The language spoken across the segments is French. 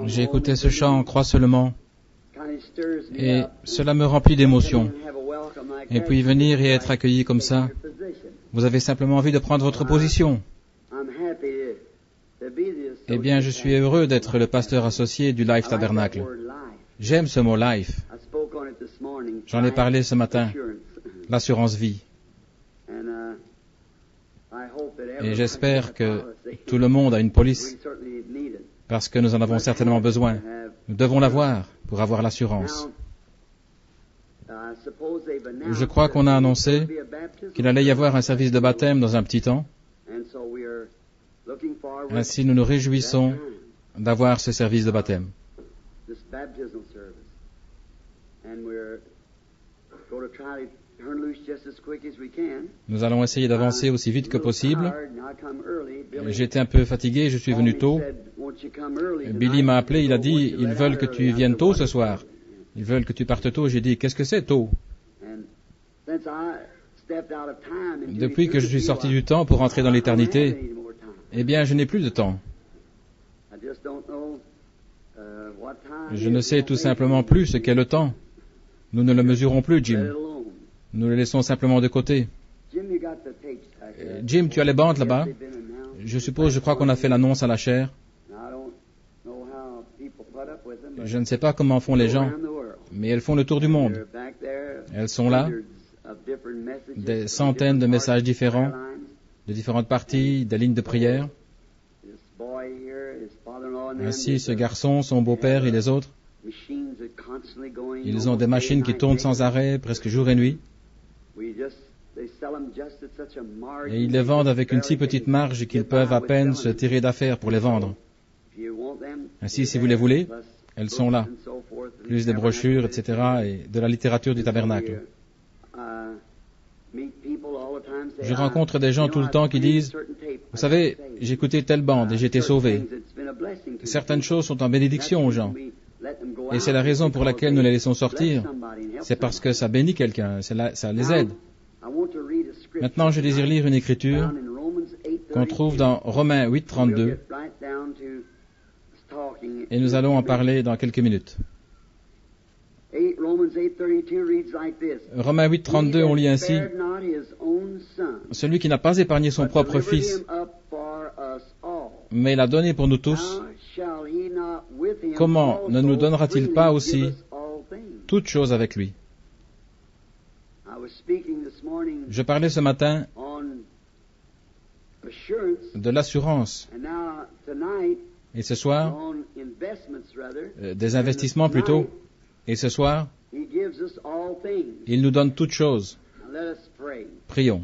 J'ai écouté ce chant, Crois seulement, et cela me remplit d'émotion. Et puis venir et être accueilli comme ça, vous avez simplement envie de prendre votre position. Eh bien, je suis heureux d'être le pasteur associé du Life Tabernacle. J'aime ce mot Life. J'en ai parlé ce matin, l'assurance vie. Et j'espère que tout le monde a une police, parce que nous en avons certainement besoin. Nous devons l'avoir pour avoir l'assurance. Je crois qu'on a annoncé qu'il allait y avoir un service de baptême dans un petit temps. Ainsi, nous nous réjouissons d'avoir ce service de baptême. Nous allons essayer d'avancer aussi vite que possible. J'étais un peu fatigué, je suis venu tôt. Billy m'a appelé, il a dit, ils veulent que tu viennes tôt ce soir. Ils veulent que tu partes tôt. J'ai dit, qu'est-ce que c'est tôt? Depuis que je suis sorti du temps pour entrer dans l'éternité, eh bien, je n'ai plus de temps. Je ne sais tout simplement plus ce qu'est le temps. Nous ne le mesurons plus, Jim. Nous le laissons simplement de côté. Jim, tu as les bandes là-bas? Je crois qu'on a fait l'annonce à la chaire. Je ne sais pas comment font les gens, mais elles font le tour du monde. Elles sont là, des centaines de messages différents, de différentes parties, des lignes de prière. Ainsi, ce garçon, son beau-père et les autres, ils ont des machines qui tournent sans arrêt, presque jour et nuit. Et ils les vendent avec une si petite marge qu'ils peuvent à peine se tirer d'affaire pour les vendre. Ainsi, si vous les voulez, elles sont là. Plus des brochures, etc. et de la littérature du tabernacle. Je rencontre des gens tout le temps qui disent, vous savez, j'ai écouté telle bande et j'ai été sauvé. Certaines choses sont en bénédiction aux gens. Et c'est la raison pour laquelle nous les laissons sortir. C'est parce que ça bénit quelqu'un, ça les aide. Maintenant, je désire lire une écriture qu'on trouve dans Romains 8, 32. Et nous allons en parler dans quelques minutes. Romains 8, 32, on lit ainsi, « Celui qui n'a pas épargné son propre fils, mais l'a donné pour nous tous, comment ne nous donnera-t-il pas aussi toutes choses avec lui ?» Je parlais ce matin de l'assurance. Et ce soir, des investissements plutôt. Et ce soir, il nous donne toutes choses. Prions.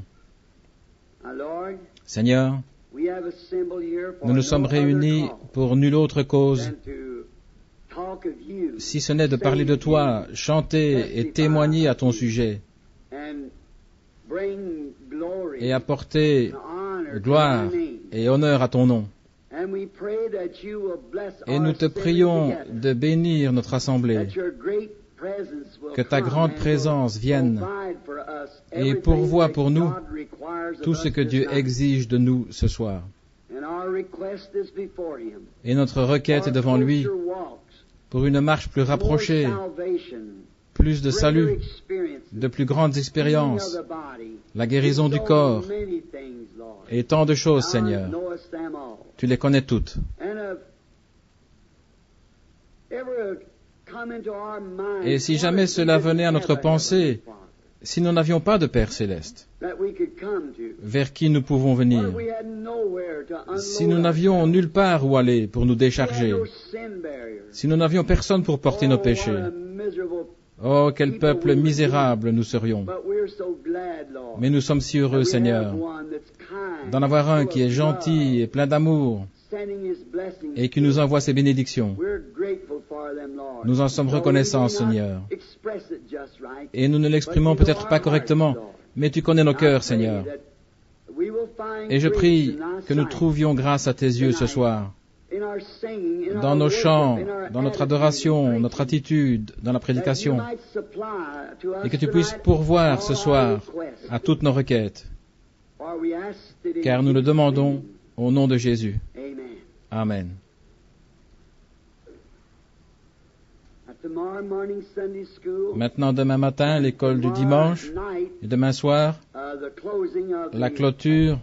Seigneur, nous nous sommes réunis pour nulle autre cause, si ce n'est de parler de toi, chanter et témoigner à ton sujet, et apporter gloire et honneur à ton nom. Et nous te prions de bénir notre assemblée, que ta grande présence vienne et pourvoie pour nous tout ce que Dieu exige de nous ce soir. Et notre requête est devant lui pour une marche plus rapprochée, plus de salut, de plus grandes expériences, la guérison du corps, et tant de choses, Seigneur. Tu les connais toutes. Et si jamais cela venait à notre pensée, si nous n'avions pas de Père céleste, vers qui nous pouvons venir, si nous n'avions nulle part où aller pour nous décharger, si nous n'avions personne pour porter nos péchés, oh, quel peuple misérable nous serions. Mais nous sommes si heureux, Seigneur, d'en avoir un qui est gentil et plein d'amour et qui nous envoie ses bénédictions. Nous en sommes reconnaissants, Seigneur. Et nous ne l'exprimons peut-être pas correctement, mais tu connais nos cœurs, Seigneur. Et je prie que nous trouvions grâce à tes yeux ce soir, dans nos chants, dans notre adoration, notre attitude, dans la prédication, et que tu puisses pourvoir ce soir à toutes nos requêtes, car nous le demandons au nom de Jésus. Amen. Maintenant, demain matin, l'école du dimanche. Et demain soir, la clôture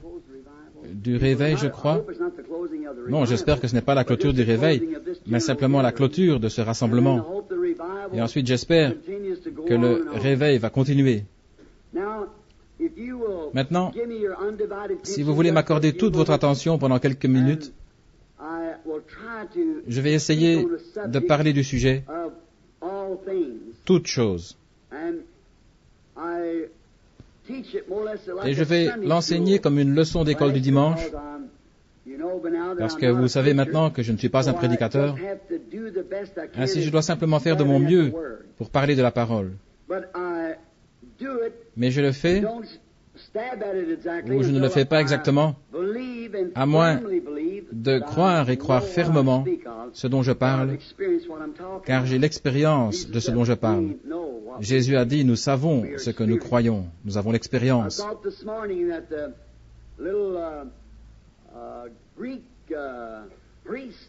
du réveil, je crois. Non, j'espère que ce n'est pas la clôture du réveil, mais simplement la clôture de ce rassemblement. Et ensuite, j'espère que le réveil va continuer. Maintenant, si vous voulez m'accorder toute votre attention pendant quelques minutes, je vais essayer de parler du sujet toutes choses. Et je vais l'enseigner comme une leçon d'école du dimanche, parce que vous savez maintenant que je ne suis pas un prédicateur. Ainsi, je dois simplement faire de mon mieux pour parler de la parole. Mais je le fais, ou je ne le fais pas exactement, à moins de croire et croire fermement ce dont je parle, car j'ai l'expérience de ce dont je parle. Jésus a dit, nous savons ce que nous croyons, nous avons l'expérience.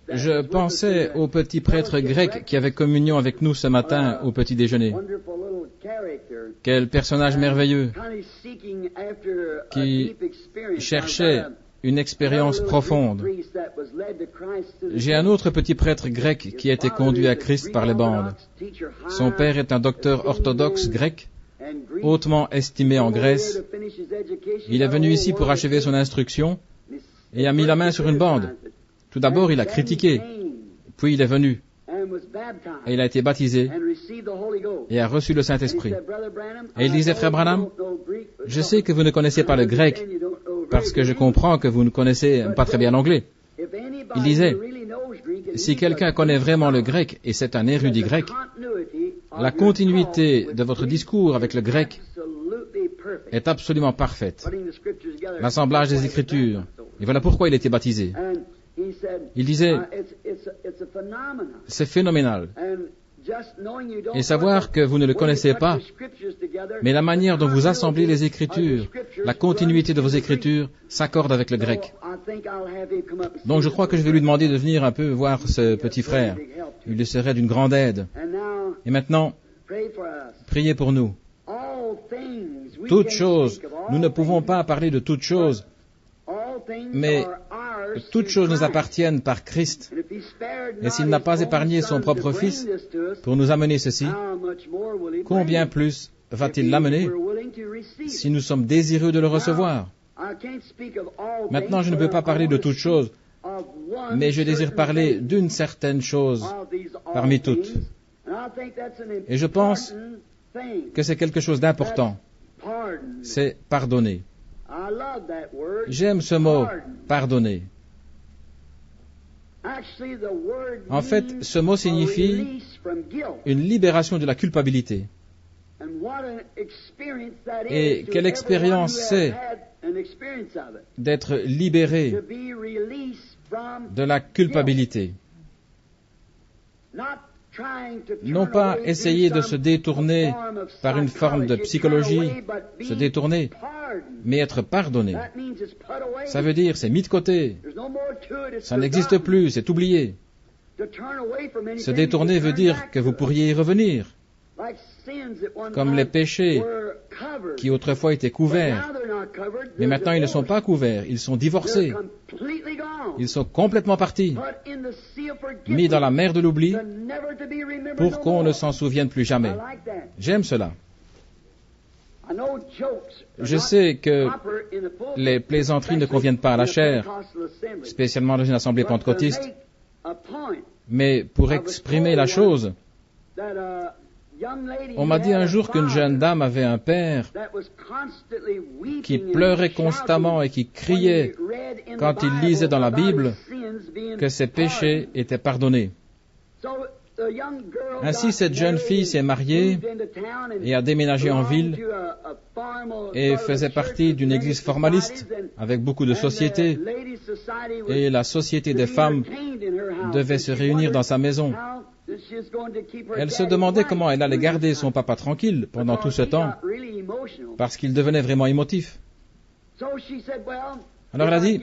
Je pensais au petit prêtre grec qui avait communion avec nous ce matin au petit déjeuner. Quel personnage merveilleux qui cherchait une expérience profonde. J'ai un autre petit prêtre grec qui a été conduit à Christ par les bandes. Son père est un docteur orthodoxe grec, hautement estimé en Grèce. Il est venu ici pour achever son instruction et a mis la main sur une bande. Tout d'abord, il a critiqué, puis il est venu, et il a été baptisé, et a reçu le Saint-Esprit. Et il disait, Frère Branham, je sais que vous ne connaissez pas le grec, parce que je comprends que vous ne connaissez pas très bien l'anglais. Il disait, si quelqu'un connaît vraiment le grec, et c'est un érudit grec, la continuité de votre discours avec le grec est absolument parfaite. L'assemblage des Écritures. Et voilà pourquoi il était baptisé. Il disait, c'est phénoménal. Et savoir que vous ne le connaissez pas, mais la manière dont vous assemblez les Écritures, la continuité de vos Écritures s'accorde avec le grec. Donc je crois que je vais lui demander de venir un peu voir ce petit frère. Il lui serait d'une grande aide. Et maintenant, priez pour nous. Toutes choses, nous ne pouvons pas parler de toutes choses, mais toutes choses nous appartiennent par Christ. Et s'il n'a pas épargné son propre Fils pour nous amener ceci, combien plus va-t-il l'amener si nous sommes désireux de le recevoir? Maintenant, je ne peux pas parler de toutes choses, mais je désire parler d'une certaine chose parmi toutes. Et je pense que c'est quelque chose d'important. C'est pardonner. J'aime ce mot, pardonner. En fait, ce mot signifie une libération de la culpabilité. Et quelle expérience c'est d'être libéré de la culpabilité. Non pas essayer de se détourner par une forme de psychologie, se détourner, mais être pardonné. Ça veut dire, c'est mis de côté. Ça n'existe plus, c'est oublié. Se détourner veut dire que vous pourriez y revenir, comme les péchés qui autrefois étaient couverts. Mais maintenant, ils ne sont pas couverts, ils sont divorcés. Ils sont complètement partis, mis dans la mer de l'oubli, pour qu'on ne s'en souvienne plus jamais. J'aime cela. Je sais que les plaisanteries ne conviennent pas à la chair, spécialement dans une assemblée pentecôtiste, mais pour exprimer la chose, on m'a dit un jour qu'une jeune dame avait un père qui pleurait constamment et qui criait quand il lisait dans la Bible que ses péchés étaient pardonnés. Ainsi, cette jeune fille s'est mariée et a déménagé en ville et faisait partie d'une église formaliste avec beaucoup de sociétés. Et la société des femmes devait se réunir dans sa maison. Elle se demandait comment elle allait garder son papa tranquille pendant tout ce temps, parce qu'il devenait vraiment émotif. Alors elle a dit,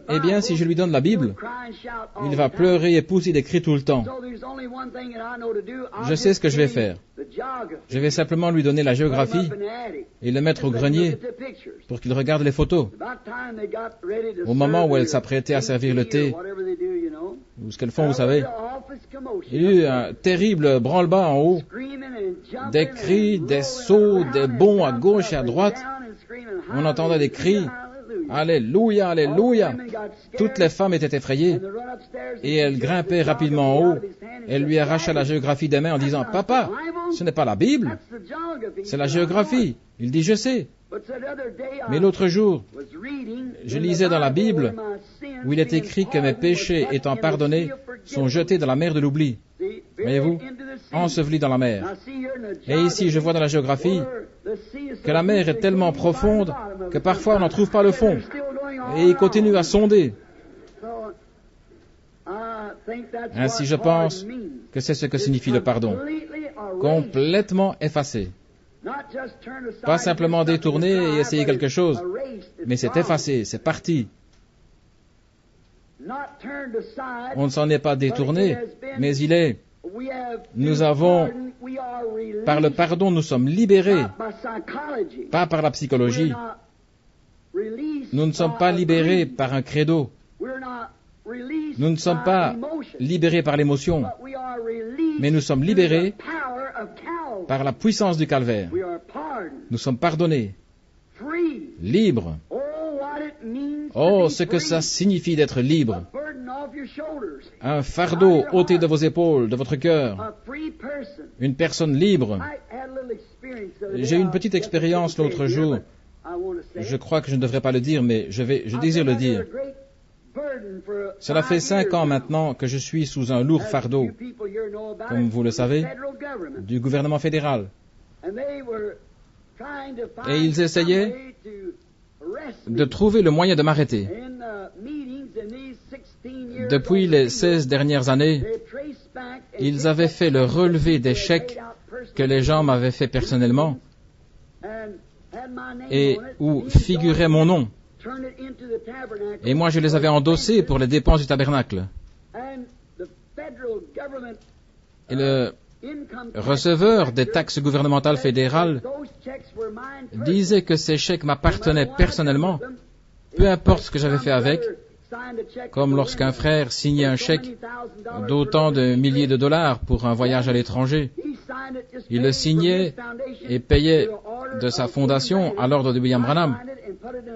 eh bien, si je lui donne la Bible, il va pleurer et pousser des cris tout le temps. Je sais ce que je vais faire. Je vais simplement lui donner la géographie et le mettre au grenier pour qu'il regarde les photos. Au moment où elle s'apprêtait à servir le thé, ou ce qu'elles font, vous savez, il y a eu un terrible branle-bas en haut, des cris, des sauts, des bonds à gauche et à droite. On entendait des cris. Alléluia, Alléluia. Toutes les femmes étaient effrayées et elles grimpaient rapidement en haut. Elle lui arracha la géographie des mains en disant, « Papa, ce n'est pas la Bible, c'est la géographie. » Il dit, « Je sais. » Mais l'autre jour, je lisais dans la Bible où il est écrit que mes péchés étant pardonnés sont jetés dans la mer de l'oubli. Voyez-vous, ensevelis dans la mer. Et ici, je vois dans la géographie que la mer est tellement profonde que parfois on n'en trouve pas le fond. Et il continue à sonder. Ainsi, je pense que c'est ce que signifie le pardon. Complètement effacé. Pas simplement détourner et essayer quelque chose, mais c'est effacé, c'est parti. On ne s'en est pas détourné, mais il est. Nous avons, par le pardon, nous sommes libérés, pas par la psychologie. Nous ne sommes pas libérés par un credo. Nous ne sommes pas libérés par l'émotion, mais nous sommes libérés par la puissance du calvaire. Nous sommes pardonnés, libres. Oh, ce que ça signifie d'être libre. Un fardeau ôté de vos épaules, de votre cœur. Une personne libre. J'ai eu une petite expérience l'autre jour. Je crois que je ne devrais pas le dire, mais je désire le dire. Cela fait 5 ans maintenant que je suis sous un lourd fardeau, comme vous le savez, du gouvernement fédéral. Et ils essayaient de trouver le moyen de m'arrêter. Depuis les 16 dernières années, ils avaient fait le relevé des chèques que les gens m'avaient fait personnellement et où figurait mon nom. Et moi, je les avais endossés pour les dépenses du tabernacle. Et le receveur des taxes gouvernementales fédérales disait que ces chèques m'appartenaient personnellement, peu importe ce que j'avais fait avec, comme lorsqu'un frère signait un chèque d'autant de milliers de dollars pour un voyage à l'étranger. Il le signait et payait de sa fondation à l'ordre de William Branham.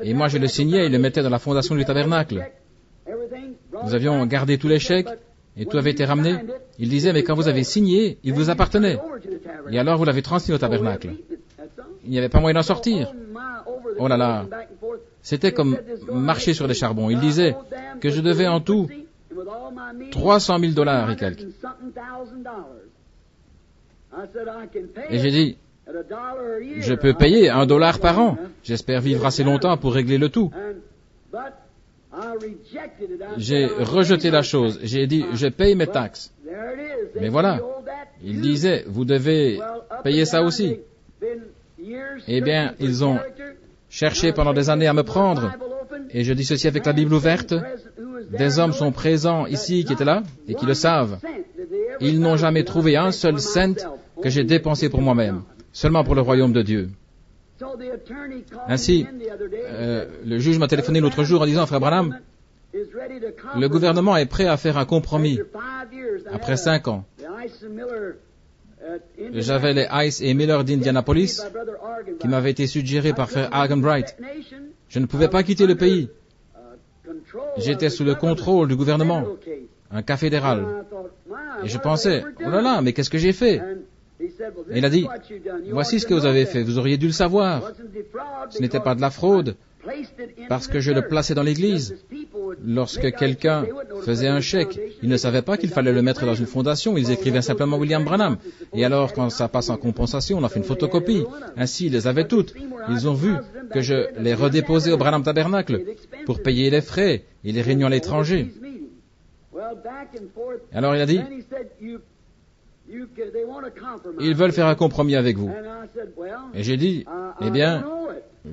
Et moi, je le signais et le mettais dans la fondation du tabernacle. Nous avions gardé tous les chèques et tout avait été ramené. Il disait, mais quand vous avez signé, il vous appartenait. Et alors, vous l'avez transmis au tabernacle. Il n'y avait pas moyen d'en sortir. Oh là là. C'était comme marcher sur des charbons. Il disait que je devais en tout 300 000 dollars et quelques. Et j'ai dit, je peux payer $1 par an. J'espère vivre assez longtemps pour régler le tout. J'ai rejeté la chose. J'ai dit, je paye mes taxes. Mais voilà. Il disait, vous devez payer ça aussi. Eh bien, ils ont cherché pendant des années à me prendre. Et je dis ceci avec la Bible ouverte. Des hommes sont présents ici qui étaient là et qui le savent. Ils n'ont jamais trouvé un seul cent que j'ai dépensé pour moi-même, seulement pour le royaume de Dieu. Ainsi, le juge m'a téléphoné l'autre jour en disant, Frère Branham, le gouvernement est prêt à faire un compromis. Après 5 ans, j'avais les Ice et Miller d'Indianapolis qui m'avaient été suggérés par Frère Argenbright. Je ne pouvais pas quitter le pays. J'étais sous le contrôle du gouvernement, un cas fédéral. Et je pensais, oh là là, mais qu'est-ce que j'ai fait? Et il a dit, voici ce que vous avez fait, vous auriez dû le savoir. Ce n'était pas de la fraude, parce que je le plaçais dans l'église. Lorsque quelqu'un faisait un chèque, ils ne savaient pas qu'il fallait le mettre dans une fondation, ils écrivaient simplement William Branham. Et alors, quand ça passe en compensation, on a fait une photocopie. Ainsi, ils les avaient toutes. Ils ont vu que je les redéposais au Branham Tabernacle pour payer les frais et les réunions à l'étranger. Alors il a dit, Ils veulent faire un compromis avec vous. Et j'ai dit, eh bien,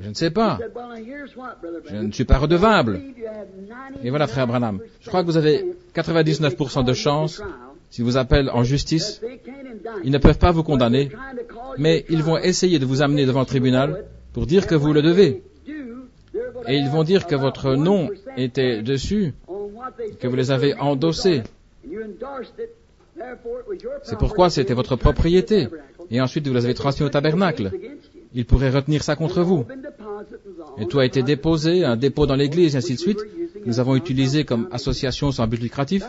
je ne sais pas. Je ne suis pas redevable. Et voilà, frère Branham. Je crois que vous avez 99% de chance. S'ils vous appellent en justice, ils ne peuvent pas vous condamner, mais ils vont essayer de vous amener devant le tribunal pour dire que vous le devez. Et ils vont dire que votre nom était dessus, que vous les avez endossés. C'est pourquoi c'était votre propriété. Et ensuite, vous les avez transmis au tabernacle. Ils pourraient retenir ça contre vous. Et tout a été déposé, un dépôt dans l'église, et ainsi de suite. Nous avons utilisé comme association sans but lucratif.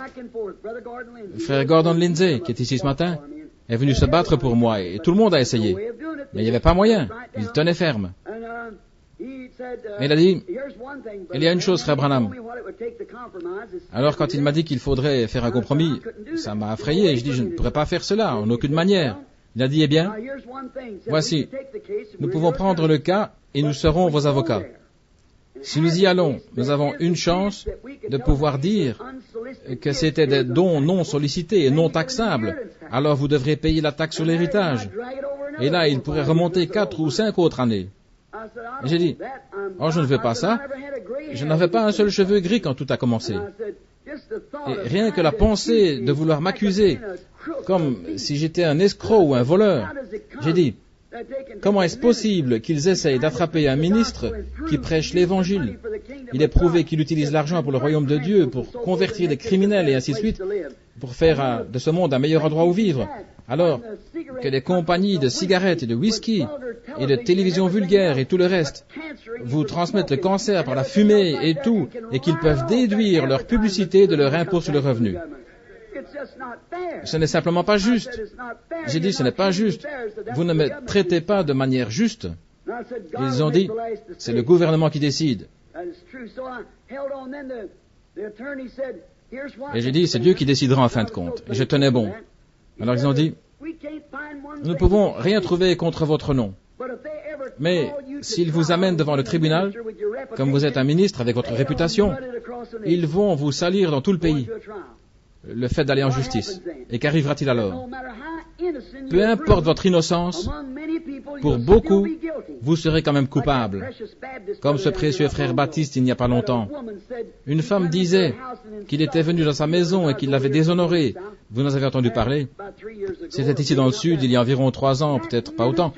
Frère Gordon Lindsay, qui est ici ce matin, est venu se battre pour moi, et tout le monde a essayé. Mais il n'y avait pas moyen. Il tenait ferme. Et il a dit, il y a une chose, frère Branham. Alors quand il m'a dit qu'il faudrait faire un compromis, ça m'a effrayé, et je dis, je ne pourrais pas faire cela, en aucune manière. Il a dit, eh bien, voici, nous pouvons prendre le cas et nous serons vos avocats. Si nous y allons, nous avons une chance de pouvoir dire que c'était des dons non sollicités et non taxables. Alors vous devrez payer la taxe sur l'héritage. Et là, il pourrait remonter 4 ou 5 autres années. Et j'ai dit, oh, je ne veux pas ça. Je n'avais pas un seul cheveu gris quand tout a commencé. Et rien que la pensée de vouloir m'accuser, comme si j'étais un escroc ou un voleur, j'ai dit, comment est-ce possible qu'ils essayent d'attraper un ministre qui prêche l'Évangile? Il est prouvé qu'il utilise l'argent pour le royaume de Dieu, pour convertir les criminels et ainsi de suite, pour faire de ce monde un meilleur endroit où vivre. Alors que les compagnies de cigarettes et de whisky et de télévision vulgaire et tout le reste vous transmettent le cancer par la fumée et tout, et qu'ils peuvent déduire leur publicité de leur impôt sur le revenu. Ce n'est simplement pas juste. J'ai dit, ce n'est pas juste. Vous ne me traitez pas de manière juste. Ils ont dit, c'est le gouvernement qui décide. Et j'ai dit, c'est Dieu qui décidera en fin de compte. Et je tenais bon. Alors ils ont dit, nous ne pouvons rien trouver contre votre nom. Mais s'ils vous amènent devant le tribunal, comme vous êtes un ministre avec votre réputation, ils vont vous salir dans tout le pays. Le fait d'aller en justice. Et qu'arrivera-t-il alors? Peu importe votre innocence, pour beaucoup, vous serez quand même coupable. Comme ce précieux frère Baptiste il n'y a pas longtemps. Une femme disait qu'il était venu dans sa maison et qu'il l'avait déshonoré. Vous en avez entendu parler? C'était ici dans le sud, il y a environ 3 ans, peut-être pas autant.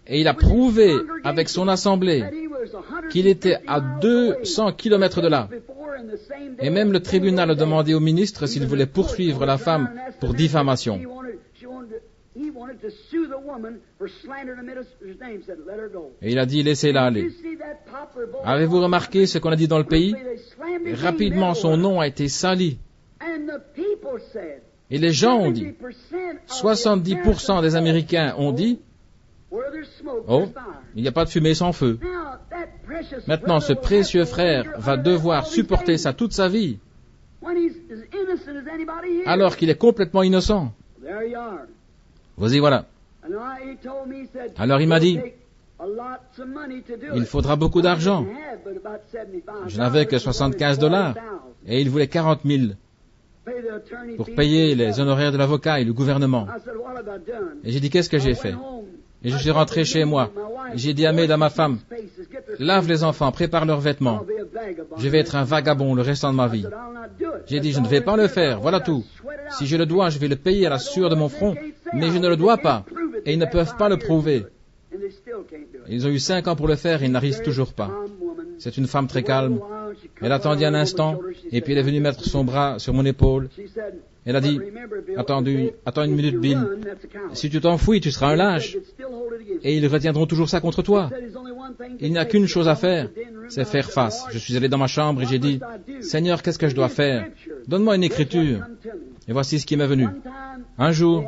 Et il a prouvé avec son assemblée qu'il était à 200 kilomètres de là. Et même le tribunal a demandé au ministre s'il voulait poursuivre la femme pour diffamation. Et il a dit, laissez-la aller. Avez-vous remarqué ce qu'on a dit dans le pays? Rapidement, son nom a été sali. Et les gens ont dit, 70% des Américains ont dit, oh, il n'y a pas de fumée sans feu. Maintenant, ce précieux frère va devoir supporter ça toute sa vie, alors qu'il est complètement innocent. Vous y voilà. Alors il m'a dit, il faudra beaucoup d'argent. Je n'avais que $75, et il voulait 40 000 pour payer les honoraires de l'avocat et le gouvernement. Et j'ai dit, qu'est-ce que j'ai fait? Et je suis rentré chez moi. J'ai dit à ma femme, lave les enfants, prépare leurs vêtements. Je vais être un vagabond le restant de ma vie. J'ai dit, je ne vais pas le faire, voilà tout. Si je le dois, je vais le payer à la sueur de mon front, mais je ne le dois pas. Et ils ne peuvent pas le prouver. Ils ont eu 5 ans pour le faire et ils n'arrivent toujours pas. C'est une femme très calme. Elle attendit un instant, et puis elle est venue mettre son bras sur mon épaule. Elle a dit, attends une minute, Bill. Si tu t'enfuis, tu seras un lâche. Et ils retiendront toujours ça contre toi. Il n'y a qu'une chose à faire, c'est faire face. Je suis allé dans ma chambre et j'ai dit, Seigneur, qu'est-ce que je dois faire? Donne-moi une écriture. Et voici ce qui m'est venu. Un jour,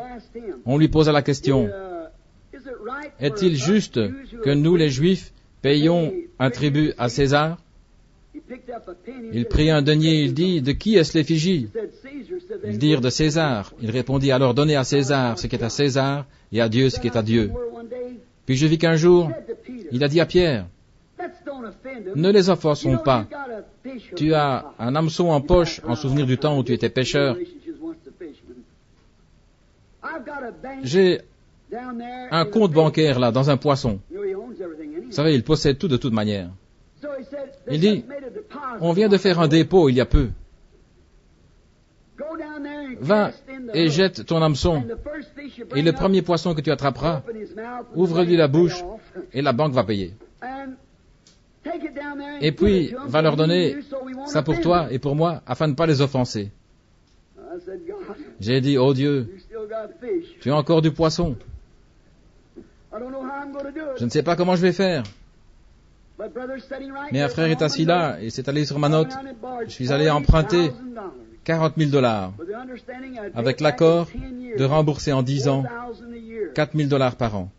on lui posa la question, est-il juste que nous, les Juifs, payions un tribut à César? Il prit un denier, il dit, de qui est-ce l'effigie? Ils dirent de César. Il répondit, alors donnez à César ce qui est à César, et à Dieu ce qui est à Dieu. Puis je vis qu'un jour, il a dit à Pierre, ne les offensons pas. Tu as un hameçon en poche en souvenir du temps où tu étais pêcheur. j'ai un compte bancaire là, dans un poisson. Vous savez, il possède tout de toute manière. Il dit, on vient de faire un dépôt il y a peu. Va et jette ton hameçon, et le premier poisson que tu attraperas, ouvre-lui la bouche, et la banque va payer. Et puis, va leur donner ça pour toi et pour moi, afin de ne pas les offenser. J'ai dit, oh Dieu, tu as encore du poisson. Je ne sais pas comment je vais faire. Mais un frère est assis là, et s'est allé sur ma note. Je suis allé emprunter $40,000, avec l'accord de rembourser en 10 ans $4,000 par an.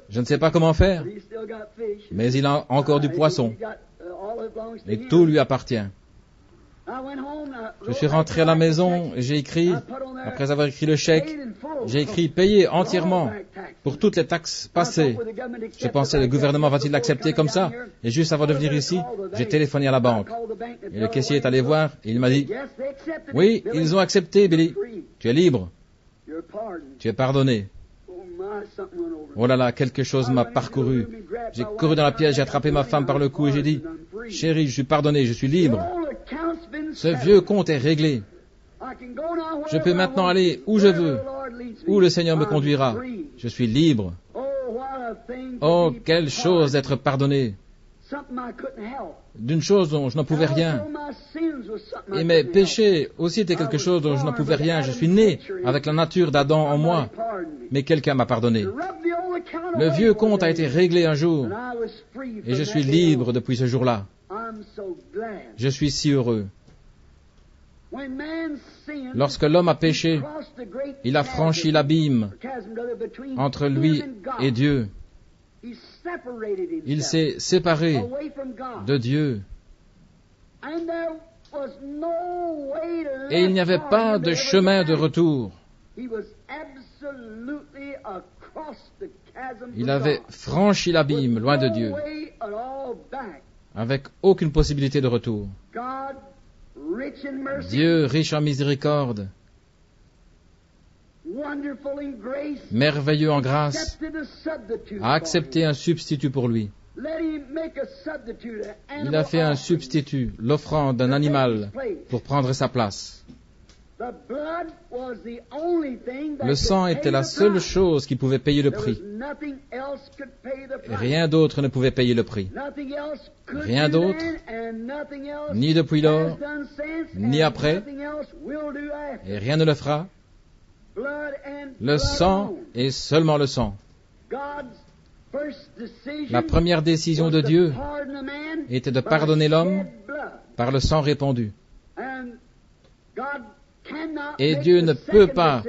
Je ne sais pas comment faire, mais il a encore du poisson, et tout lui appartient. Je suis rentré à la maison et j'ai écrit, après avoir écrit le chèque, j'ai écrit payer entièrement pour toutes les taxes passées. Je pensais, le gouvernement va-t-il l'accepter comme ça? Et juste avant de venir ici, j'ai téléphoné à la banque. Et le caissier est allé voir et il m'a dit, oui, ils ont accepté, Billy. Tu es libre. Tu es pardonné. Oh là là, quelque chose m'a parcouru. J'ai couru dans la pièce, j'ai attrapé ma femme par le cou et j'ai dit, chérie, je suis pardonné, je suis libre. Ce vieux compte est réglé. Je peux maintenant aller où je veux, où le Seigneur me conduira. Je suis libre. Oh, quelle chose d'être pardonné d'une chose dont je n'en pouvais rien. Et mes péchés aussi étaient quelque chose dont je n'en pouvais rien. Je suis né avec la nature d'Adam en moi, mais quelqu'un m'a pardonné. Le vieux compte a été réglé un jour, et je suis libre depuis ce jour-là. Je suis si heureux. Lorsque l'homme a péché, il a franchi l'abîme entre lui et Dieu. Il s'est séparé de Dieu. Et il n'y avait pas de chemin de retour. Il avait franchi l'abîme, loin de Dieu, avec aucune possibilité de retour. Dieu, riche en miséricorde, merveilleux en grâce, a accepté un substitut pour lui. Il a fait un substitut, l'offrande d'un animal, pour prendre sa place. Le sang était la seule chose qui pouvait payer le prix. Rien d'autre ne pouvait payer le prix. Rien d'autre, ni depuis lors, ni après, et rien ne le fera. Le sang et seulement le sang. La première décision de Dieu était de pardonner l'homme par le sang répandu. Et Dieu ne peut pas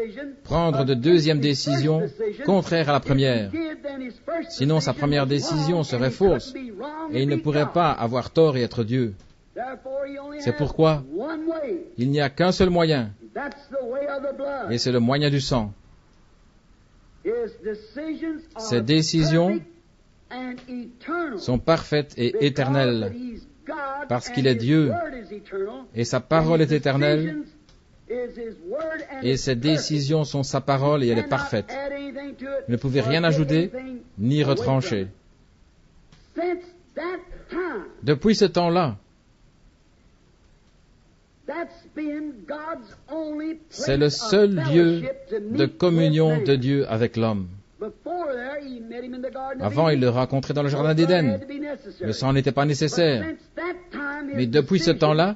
prendre de deuxième décision contraire à la première. Sinon, sa première décision serait fausse et il ne pourrait pas avoir tort et être Dieu. C'est pourquoi il n'y a qu'un seul moyen, et c'est le moyen du sang. Ses décisions sont parfaites et éternelles, parce qu'il est Dieu, et sa parole est éternelle, et ses décisions sont sa parole et elle est parfaite. Vous ne pouvez rien ajouter, ni retrancher. Depuis ce temps-là, c'est le seul lieu de communion de Dieu avec l'homme. Avant, il le rencontrait dans le jardin d'Éden. Le sang n'était pas nécessaire. Mais depuis ce temps-là,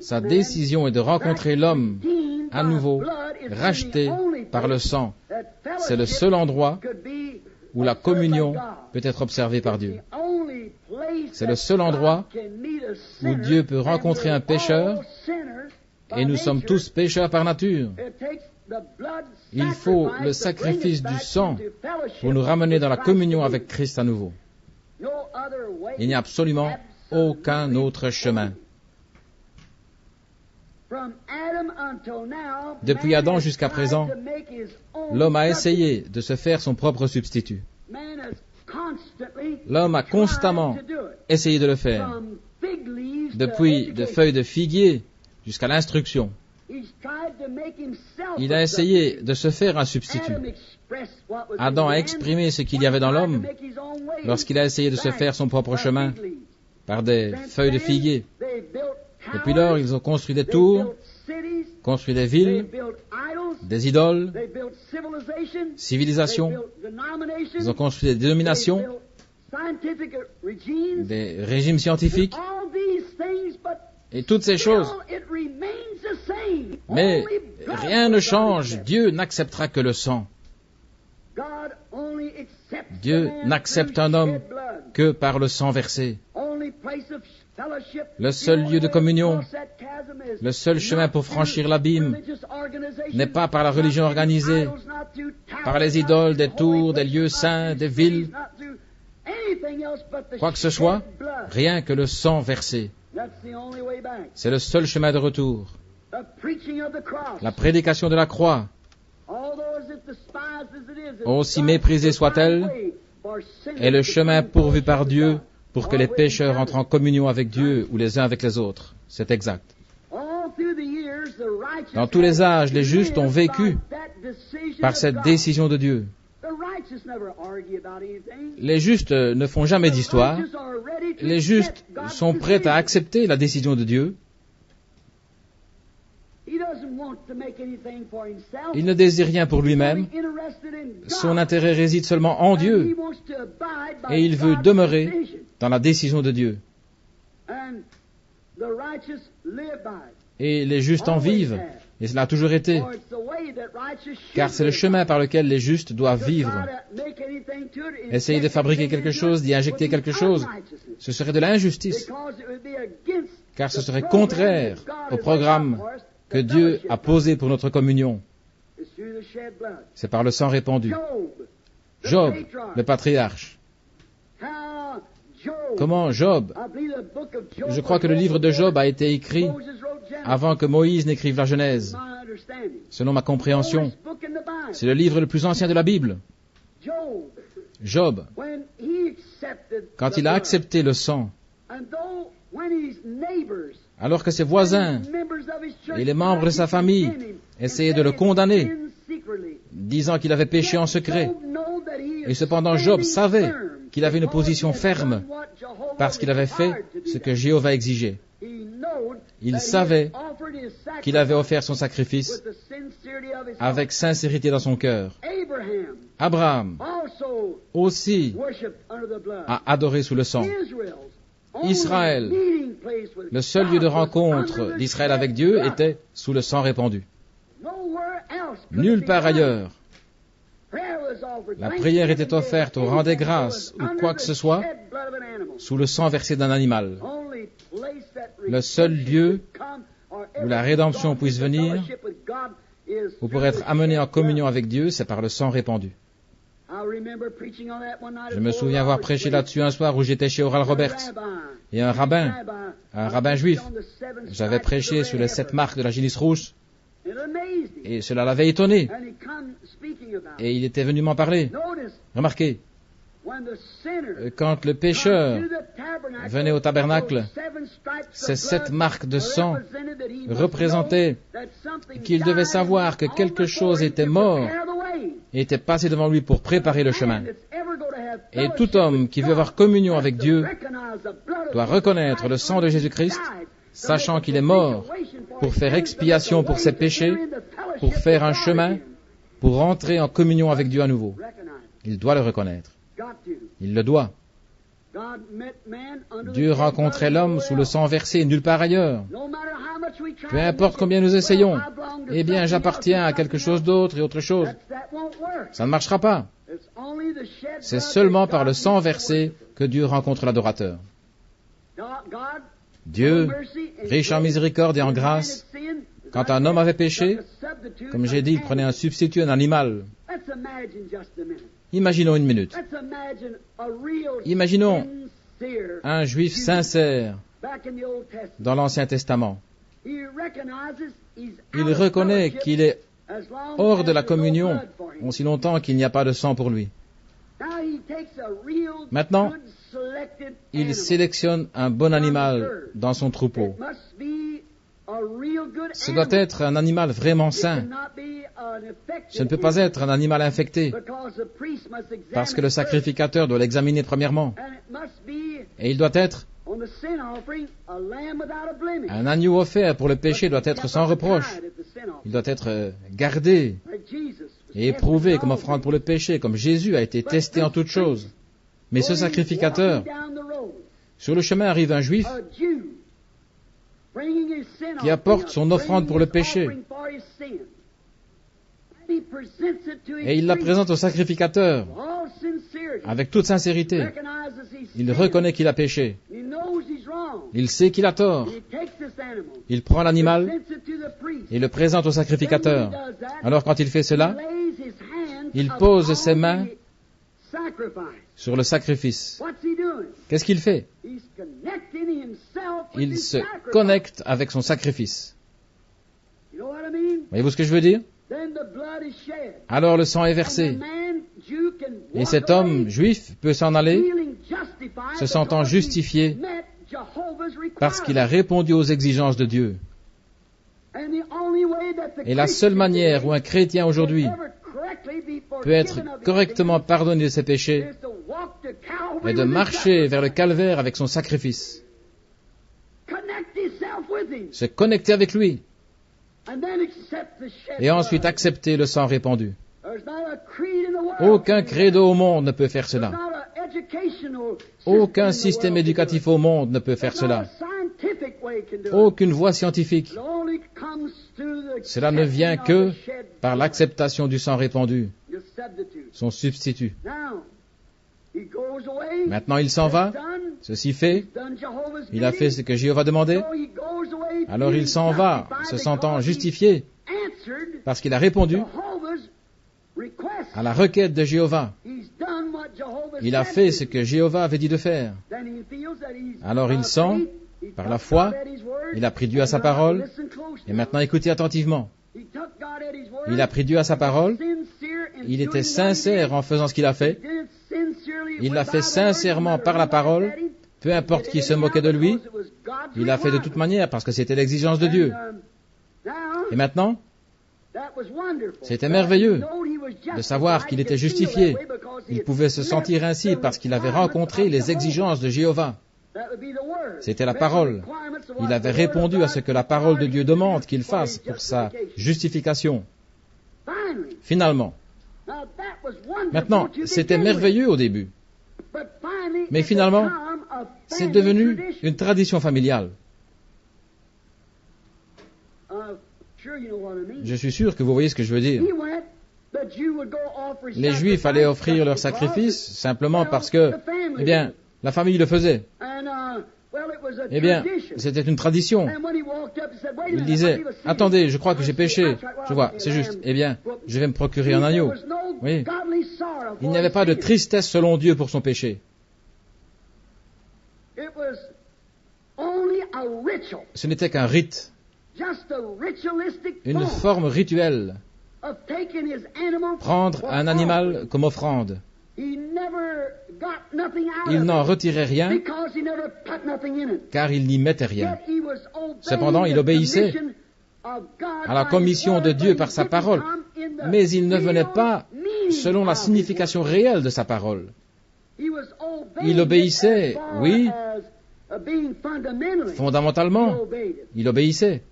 sa décision est de rencontrer l'homme à nouveau, racheté par le sang. C'est le seul endroit où la communion peut être observée par Dieu. C'est le seul endroit où Dieu peut rencontrer un pécheur, et nous sommes tous pécheurs par nature. Il faut le sacrifice du sang pour nous ramener dans la communion avec Christ à nouveau. Il n'y a absolument aucun autre chemin. Depuis Adam jusqu'à présent, l'homme a essayé de se faire son propre substitut. L'homme a constamment essayé de le faire, depuis des feuilles de figuier jusqu'à l'instruction. Il a essayé de se faire un substitut. Adam a exprimé ce qu'il y avait dans l'homme lorsqu'il a essayé de se faire son propre chemin par des feuilles de figuier. Depuis lors, ils ont construit des tours, construit des villes, des idoles, civilisations. Ils ont construit des dénominations, des régimes scientifiques, et toutes ces choses. Mais rien ne change. Dieu n'acceptera que le sang. Dieu n'accepte un homme que par le sang versé. Le seul lieu de communion, le seul chemin pour franchir l'abîme n'est pas par la religion organisée, par les idoles, des tours, des lieux saints, des villes, quoi que ce soit, rien que le sang versé. C'est le seul chemin de retour. La prédication de la croix, aussi méprisée soit-elle, est le chemin pourvu par Dieu pour que les pécheurs entrent en communion avec Dieu ou les uns avec les autres. C'est exact. Dans tous les âges, les justes ont vécu par cette décision de Dieu. Les justes ne font jamais d'histoire. Les justes sont prêts à accepter la décision de Dieu. Il ne désire rien pour lui-même. Son intérêt réside seulement en Dieu. Et il veut demeurer dans la décision de Dieu. Et les justes en vivent. Et cela a toujours été. Car c'est le chemin par lequel les justes doivent vivre. Essayer de fabriquer quelque chose, d'y injecter quelque chose, ce serait de l'injustice. Car ce serait contraire au programme que Dieu a posé pour notre communion. C'est par le sang répandu. Job, le patriarche. Comment Job? Je crois que le livre de Job a été écrit avant que Moïse n'écrive la Genèse. Selon ma compréhension, c'est le livre le plus ancien de la Bible. Job, quand il a accepté le sang, alors que ses voisins et les membres de sa famille essayaient de le condamner, disant qu'il avait péché en secret, et cependant Job savait qu'il avait une position ferme parce qu'il avait fait ce que Jéhovah exigeait. Il savait qu'il avait offert son sacrifice avec sincérité dans son cœur. Abraham aussi a adoré sous le sang. Israël, le seul lieu de rencontre d'Israël avec Dieu était sous le sang répandu. Nulle part ailleurs. La prière était offerte au rang des grâces ou quoi que ce soit sous le sang versé d'un animal. Le seul lieu où la rédemption puisse venir ou pour être amené en communion avec Dieu, c'est par le sang répandu. Je me souviens avoir prêché là-dessus un soir où j'étais chez Oral Roberts et un rabbin juif. J'avais prêché sur les 7 marques de la génisse rouge et cela l'avait étonné. Et il était venu m'en parler. Remarquez, quand le pécheur venait au tabernacle, ces 7 marques de sang représentaient qu'il devait savoir que quelque chose était mort et était passé devant lui pour préparer le chemin. Et tout homme qui veut avoir communion avec Dieu doit reconnaître le sang de Jésus-Christ, sachant qu'il est mort pour faire expiation pour ses péchés, pour faire un chemin, pour entrer en communion avec Dieu à nouveau. Il doit le reconnaître. Il le doit. Dieu rencontrait l'homme sous le sang versé, nulle part ailleurs. Peu importe combien nous essayons, eh bien j'appartiens à quelque chose d'autre et autre chose. Ça ne marchera pas. C'est seulement par le sang versé que Dieu rencontre l'adorateur. Dieu, riche en miséricorde et en grâce, quand un homme avait péché, comme j'ai dit, il prenait un substitut, un animal. Imaginons une minute. Imaginons un juif sincère dans l'Ancien Testament. Il reconnaît qu'il est hors de la communion aussi longtemps qu'il n'y a pas de sang pour lui. Maintenant, il sélectionne un bon animal dans son troupeau. Ce doit être un animal vraiment sain. Ce ne peut pas être un animal infecté, parce que le sacrificateur doit l'examiner premièrement. Et il doit être un agneau offert pour le péché doit être sans reproche. Il doit être gardé et éprouvé comme offrande pour le péché, comme Jésus a été testé en toutes choses. Mais ce sacrificateur, sur le chemin arrive un juif qui apporte son offrande pour le péché. Et il la présente au sacrificateur avec toute sincérité. Il reconnaît qu'il a péché. Il sait qu'il a tort. Il prend l'animal et le présente au sacrificateur. Alors quand il fait cela, il pose ses mains sur le sacrifice. Qu'est-ce qu'il fait? Il se connecte avec son sacrifice. Voyez-vous ce que je veux dire? Alors le sang est versé. Et cet homme juif peut s'en aller, se sentant justifié, parce qu'il a répondu aux exigences de Dieu. Et la seule manière où un chrétien aujourd'hui peut être correctement pardonné de ses péchés est de marcher vers le calvaire avec son sacrifice. Se connecter avec lui. Et ensuite accepter le sang répandu. Aucun credo au monde ne peut faire cela. Aucun système éducatif au monde ne peut faire cela. Aucune voie scientifique. Cela ne vient que par l'acceptation du sang répandu, son substitut. Maintenant il s'en va, ceci fait, il a fait ce que Jéhovah demandait, alors il s'en va, se sentant justifié, parce qu'il a répondu à la requête de Jéhovah. Il a fait ce que Jéhovah avait dit de faire. Alors il sent, par la foi, il a pris Dieu à sa parole, et maintenant écoutez attentivement. Il a pris Dieu à sa parole, il était sincère en faisant ce qu'il a fait, il l'a fait sincèrement par la parole, peu importe qui se moquait de lui, il l'a fait de toute manière parce que c'était l'exigence de Dieu. Et maintenant, c'était merveilleux de savoir qu'il était justifié. Il pouvait se sentir ainsi parce qu'il avait rencontré les exigences de Jéhovah. C'était la parole. Il avait répondu à ce que la parole de Dieu demande qu'il fasse pour sa justification. Finalement. Maintenant, c'était merveilleux au début. Mais finalement, c'est devenu une tradition familiale. Je suis sûr que vous voyez ce que je veux dire. Les Juifs allaient offrir leur sacrifice simplement parce que, eh bien, la famille le faisait. Eh bien, c'était une tradition. Il disait, attendez, je crois que j'ai péché. Je vois, c'est juste. Eh bien, je vais me procurer un agneau. Oui. Il n'y avait pas de tristesse selon Dieu pour son péché. Ce n'était qu'un rite. Une forme rituelle. Prendre un animal comme offrande. Il n'en retirait rien, car il n'y mettait rien. Cependant, il obéissait à la commission de Dieu par sa parole, mais il ne venait pas selon la signification réelle de sa parole. Il obéissait, oui, fondamentalement, il obéissait.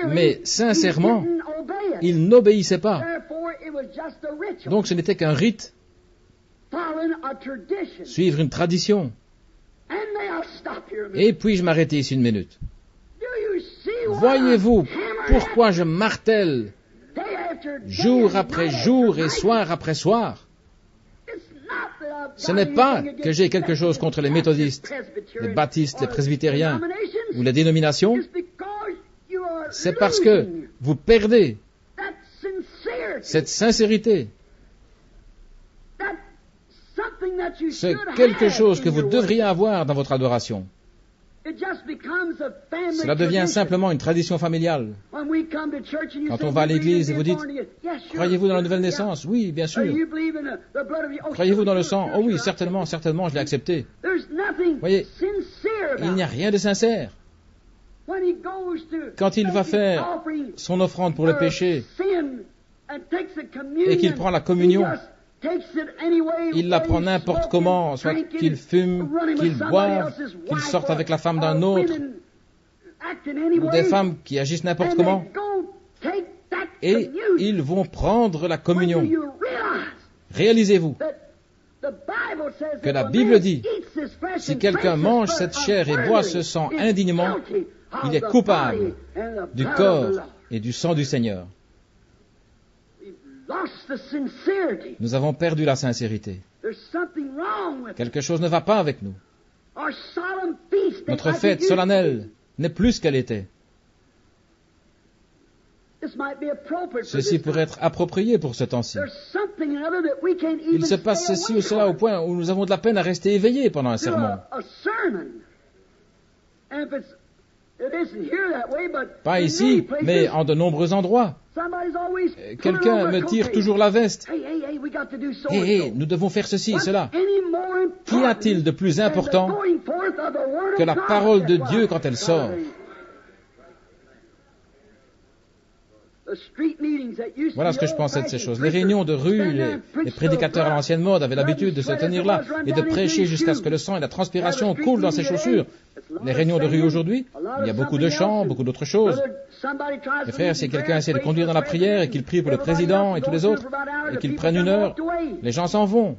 Mais sincèrement, il n'obéissait pas. Donc ce n'était qu'un rite, suivre une tradition. Et puis-je m'arrêter ici une minute? Voyez-vous pourquoi je martèle jour après jour et soir après soir? Ce n'est pas que j'ai quelque chose contre les méthodistes, les baptistes, les presbytériens ou les dénominations. C'est parce que vous perdez cette sincérité. C'est quelque chose que vous devriez avoir dans votre adoration. Cela devient simplement une tradition familiale. Quand on va à l'église et vous dites, croyez-vous dans la nouvelle naissance? Oui, bien sûr. Croyez-vous dans le sang? Oh oui, certainement, certainement, je l'ai accepté. Voyez, il n'y a rien de sincère. quand il va faire son offrande pour le péché et qu'il prend la communion, il la prend n'importe comment, soit qu'il fume, qu'il boive, qu'il sorte avec la femme d'un autre, ou des femmes qui agissent n'importe comment, et ils vont prendre la communion. Réalisez-vous que la Bible dit, si quelqu'un mange cette chair et boit ce sang indignement, il est coupable du corps et du sang du Seigneur. Nous avons perdu la sincérité. Quelque chose ne va pas avec nous. Notre fête solennelle n'est plus ce qu'elle était. Ceci pourrait être approprié pour ce temps-ci. Il se passe ceci ou cela au point où nous avons de la peine à rester éveillés pendant un sermon. Pas ici, mais en de nombreux endroits. Quelqu'un me tire toujours la veste. Hé, nous devons faire ceci et cela. Qu'y a-t-il de plus important que la parole de Dieu quand elle sort? Voilà ce que je pensais de ces choses. Les réunions de rue, les prédicateurs à l'ancienne mode avaient l'habitude de se tenir là et de prêcher jusqu'à ce que le sang et la transpiration coulent dans ses chaussures. Les réunions de rue aujourd'hui, il y a beaucoup de chants, beaucoup d'autres choses. Mes frères, si quelqu'un essaie de conduire dans la prière et qu'il prie pour le président et tous les autres, et qu'il prenne 1 heure, les gens s'en vont.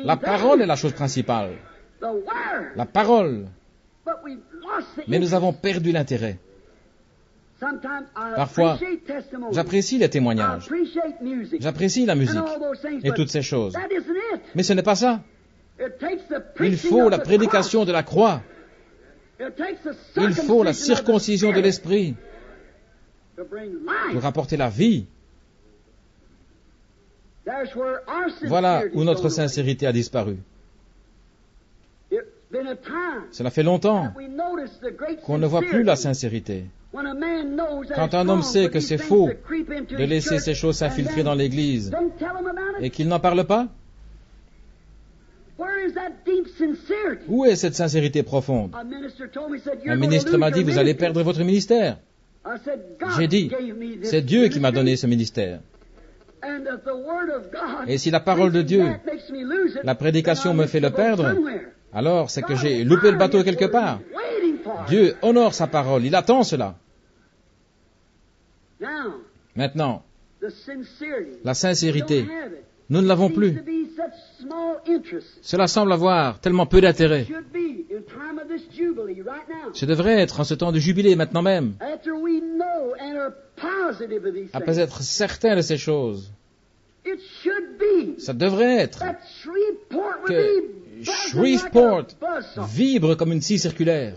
La parole est la chose principale. La parole. Mais nous avons perdu l'intérêt. Parfois, j'apprécie les témoignages, j'apprécie la musique et toutes ces choses. Mais ce n'est pas ça. Il faut la prédication de la croix. Il faut la circoncision de l'esprit pour apporter la vie. Voilà où notre sincérité a disparu. Cela fait longtemps qu'on ne voit plus la sincérité. Quand un homme sait que c'est faux de laisser ces choses s'infiltrer dans l'Église et qu'il n'en parle pas, où est cette sincérité profonde? Un ministre m'a dit, vous allez perdre votre ministère. J'ai dit, c'est Dieu qui m'a donné ce ministère. Et si la parole de Dieu, la prédication me fait le perdre, alors c'est que j'ai loupé le bateau quelque part. Dieu honore sa parole, il attend cela. Maintenant, la sincérité, nous ne l'avons plus. Cela semble avoir tellement peu d'intérêt. Ce devrait être en ce temps de jubilé maintenant même. Après être certain de ces choses, ça devrait être que Shreveport vibre comme une scie circulaire.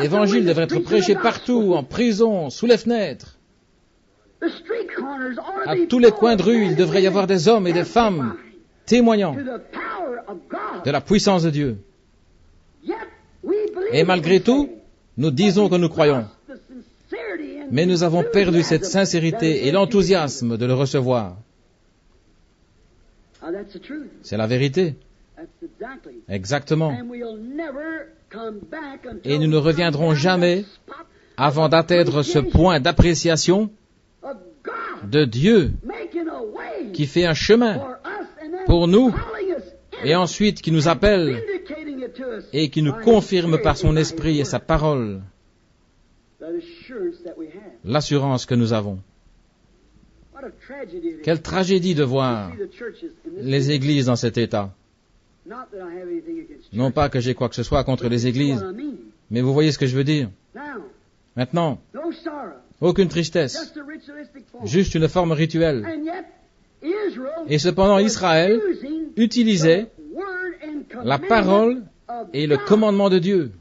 L'évangile devrait être prêché partout, en prison, sous les fenêtres. À tous les coins de rue, il devrait y avoir des hommes et des femmes témoignant de la puissance de Dieu. Et malgré tout, nous disons que nous croyons. Mais nous avons perdu cette sincérité et l'enthousiasme de le recevoir. C'est la vérité. Exactement. Et nous ne reviendrons jamais avant d'atteindre ce point d'appréciation de Dieu qui fait un chemin pour nous et ensuite qui nous appelle et qui nous confirme par son esprit et sa parole l'assurance que nous avons. Quelle tragédie de voir les églises dans cet état. Non pas que j'ai quoi que ce soit contre les églises, mais vous voyez ce que je veux dire. Maintenant, aucune tristesse, juste une forme rituelle. Et cependant, Israël utilisait la parole et le commandement de Dieu.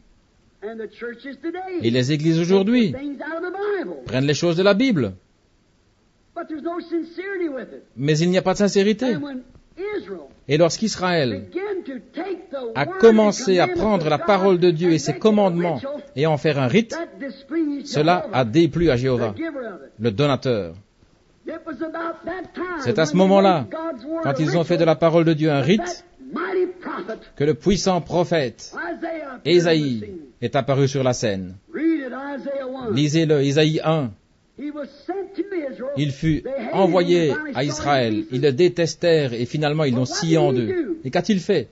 Et les églises aujourd'hui prennent les choses de la Bible. Mais il n'y a pas de sincérité. Et lorsqu'Israël a commencé à prendre la parole de Dieu et ses commandements et en faire un rite, cela a déplu à Jéhovah, le donateur. C'est à ce moment-là, quand ils ont fait de la parole de Dieu un rite, que le puissant prophète Ésaïe est apparu sur la scène. Lisez-le, Ésaïe 1. Il fut envoyé à Israël. Ils le détestèrent et finalement ils l'ont scié en deux. Et qu'a-t-il fait?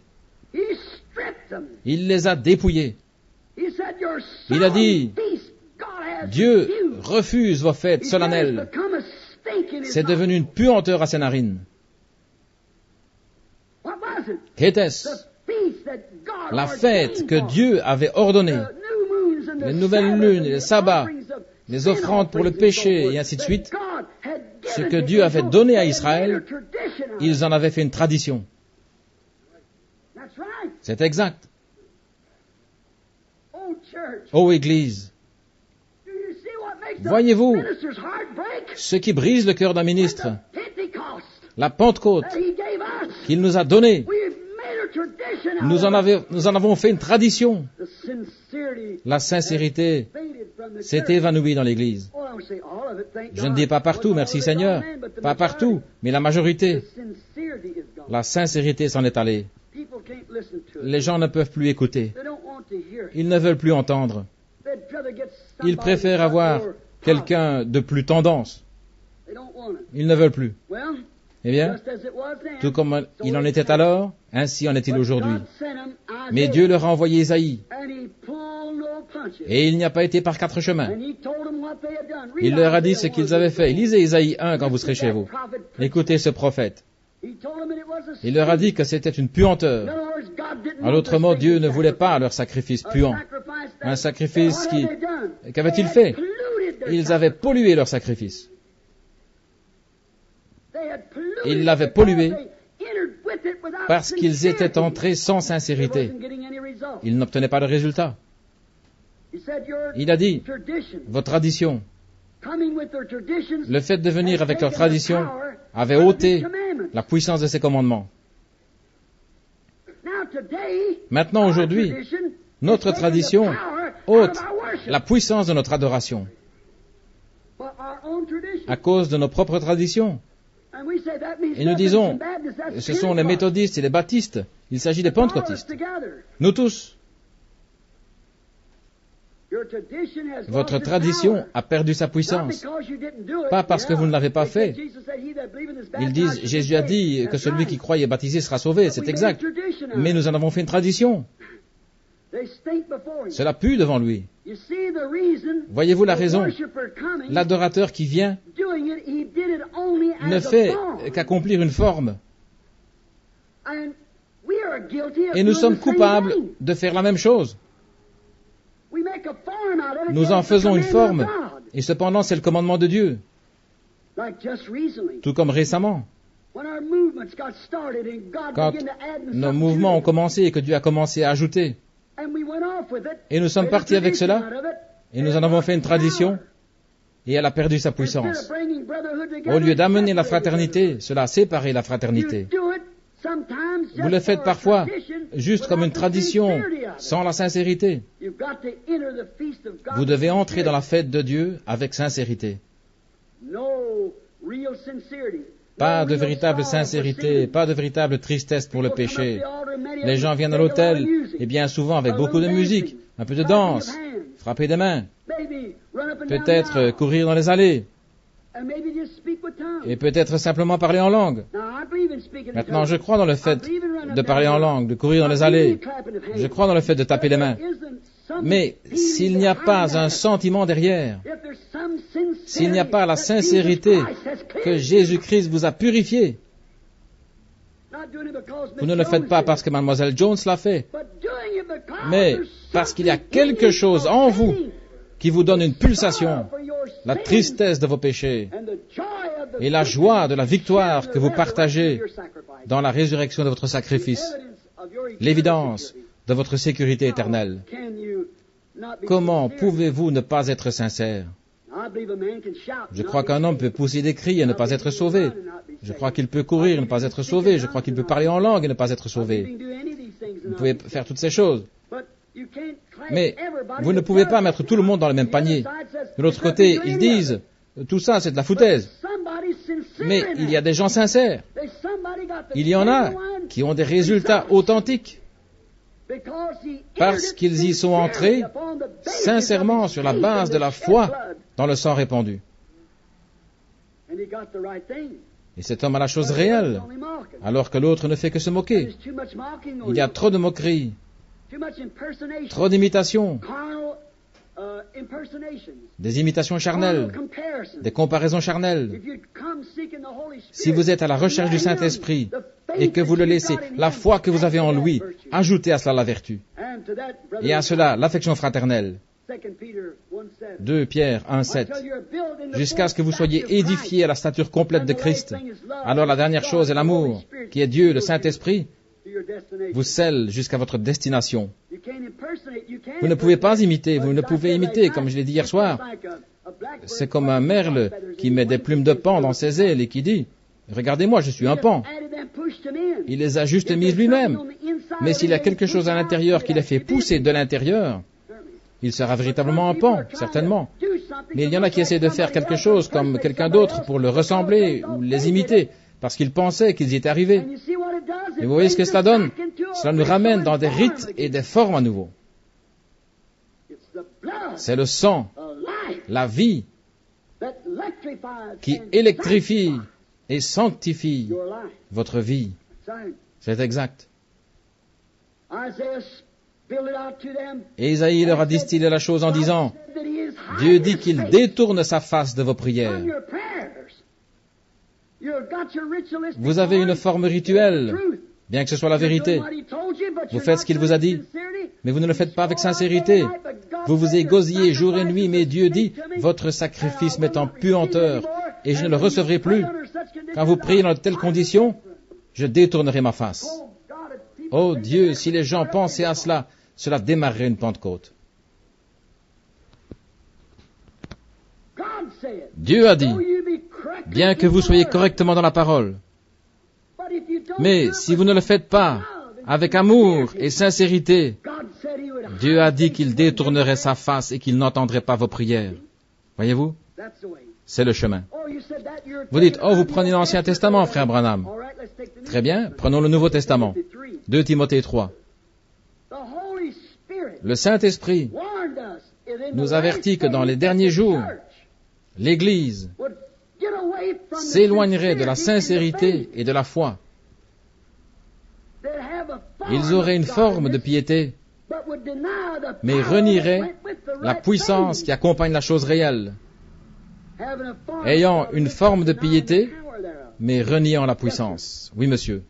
Il les a dépouillés. Il a dit, Dieu refuse vos fêtes solennelles. C'est devenu une puanteur à ses narines. Qu'était-ce? La fête que Dieu avait ordonnée, les nouvelles lunes, les sabbats, les offrandes pour le péché et ainsi de suite, ce que Dieu avait donné à Israël, ils en avaient fait une tradition. C'est exact. Ô Église, voyez-vous ce qui brise le cœur d'un ministre? La Pentecôte qu'il nous a donnée. Nous en avons fait une tradition. La sincérité s'est évanouie dans l'Église. Je ne dis pas partout, merci Seigneur, pas partout, mais la majorité. La sincérité s'en est allée. Les gens ne peuvent plus écouter. Ils ne veulent plus entendre. Ils préfèrent avoir quelqu'un de plus tendance. Ils ne veulent plus. Eh bien, tout comme il en était alors, ainsi en est-il aujourd'hui. Mais Dieu leur a envoyé Ésaïe. Et il n'y a pas été par quatre chemins. Il leur a dit ce qu'ils avaient fait. Lisez Ésaïe 1 quand vous serez chez vous. Écoutez ce prophète. Il leur a dit que c'était une puanteur. En d'autres mots, Dieu ne voulait pas leur sacrifice puant. Un sacrifice qu'avaient-ils fait? Ils avaient pollué leur sacrifice. Ils l'avaient pollué parce qu'ils étaient entrés sans sincérité. Ils n'obtenaient pas de résultat. Il a dit, vos traditions, le fait de venir avec leurs traditions avait ôté la puissance de ses commandements. Maintenant, aujourd'hui, notre tradition ôte la puissance de notre adoration à cause de nos propres traditions. Et nous disons, ce sont les méthodistes et les baptistes, il s'agit des pentecôtistes. Nous tous. Votre tradition a perdu sa puissance. Pas parce que vous ne l'avez pas fait. Ils disent, Jésus a dit que celui qui croit et est baptisé sera sauvé, c'est exact. Mais nous en avons fait une tradition. Cela pue devant lui. Voyez-vous la raison? L'adorateur qui vient ne fait qu'accomplir une forme. Et nous sommes coupables de faire la même chose. Nous en faisons une forme, et cependant c'est le commandement de Dieu. Tout comme récemment, quand nos mouvements ont commencé et que Dieu a commencé à ajouter, et nous sommes partis avec cela, et nous en avons fait une tradition, et elle a perdu sa puissance. Au lieu d'amener la fraternité, cela a séparé la fraternité. Vous le faites parfois juste comme une tradition, sans la sincérité. Vous devez entrer dans la fête de Dieu avec sincérité. Pas de véritable sincérité, pas de véritable tristesse pour le péché. Les gens viennent à l'autel, et bien souvent avec beaucoup de musique, un peu de danse, frapper des mains, peut-être courir dans les allées, et peut-être simplement parler en langue. Maintenant, je crois dans le fait de parler en langue, de courir dans les allées. Je crois dans le fait de taper les mains. Mais s'il n'y a pas un sentiment derrière, s'il n'y a pas la sincérité que Jésus-Christ vous a purifié, vous ne le faites pas parce que Mademoiselle Jones l'a fait, mais parce qu'il y a quelque chose en vous qui vous donne une pulsation, la tristesse de vos péchés et la joie de la victoire que vous partagez dans la résurrection de votre sacrifice, l'évidence de votre sécurité éternelle. Comment pouvez-vous ne pas être sincère? Je crois qu'un homme peut pousser des cris et ne pas être sauvé. Je crois qu'il peut courir et ne pas être sauvé. Je crois qu'il peut parler en langue et ne pas être sauvé. Vous pouvez faire toutes ces choses. Mais vous ne pouvez pas mettre tout le monde dans le même panier. De l'autre côté, ils disent, tout ça c'est de la foutaise. Mais il y a des gens sincères. Il y en a qui ont des résultats authentiques. Parce qu'ils y sont entrés sincèrement sur la base de la foi dans le sang répandu. Et cet homme a la chose réelle, alors que l'autre ne fait que se moquer. Il y a trop de moqueries, trop d'imitations, des imitations charnelles, des comparaisons charnelles. Si vous êtes à la recherche du Saint-Esprit et que vous le laissez, la foi que vous avez en lui, ajoutez à cela la vertu. Et à cela, l'affection fraternelle. 2 Pierre 1,7. Jusqu'à ce que vous soyez édifiés à la stature complète de Christ. Alors la dernière chose est l'amour, qui est Dieu, le Saint-Esprit, vous scelle jusqu'à votre destination. Vous ne pouvez pas imiter, vous ne pouvez imiter, comme je l'ai dit hier soir. C'est comme un merle qui met des plumes de paon dans ses ailes et qui dit, « Regardez-moi, je suis un paon. » Il les a juste mises lui-même. Mais s'il y a quelque chose à l'intérieur qui les fait pousser de l'intérieur, il sera véritablement un paon, certainement. Mais il y en a qui essaient de faire quelque chose comme quelqu'un d'autre pour le ressembler ou les imiter, parce qu'ils pensaient qu'ils y étaient arrivés. Et vous voyez ce que cela donne? Cela nous ramène dans des rites et des formes à nouveau. C'est le sang, la vie, qui électrifie et sanctifie votre vie. C'est exact. Et Isaïe leur a distillé la chose en disant, Dieu dit qu'il détourne sa face de vos prières. Vous avez une forme rituelle, bien que ce soit la vérité. Vous faites ce qu'il vous a dit, mais vous ne le faites pas avec sincérité. Vous vous égosillez jour et nuit, mais Dieu dit, votre sacrifice m'est en puanteur, et je ne le recevrai plus. Quand vous priez dans de telles conditions, je détournerai ma face. Oh Dieu, si les gens pensaient à cela, cela démarrerait une Pentecôte. Dieu a dit, bien que vous soyez correctement dans la parole, mais si vous ne le faites pas avec amour et sincérité, Dieu a dit qu'il détournerait sa face et qu'il n'entendrait pas vos prières. Voyez-vous? C'est le chemin. Vous dites, oh, vous prenez l'Ancien Testament, frère Branham. Très bien, prenons le Nouveau Testament. 2 Timothée 3. Le Saint-Esprit nous avertit que dans les derniers jours, l'Église s'éloignerait de la sincérité et de la foi. Ils auraient une forme de piété, mais renieraient la puissance qui accompagne la chose réelle. Ayant une forme de piété, mais reniant la puissance. Oui, monsieur.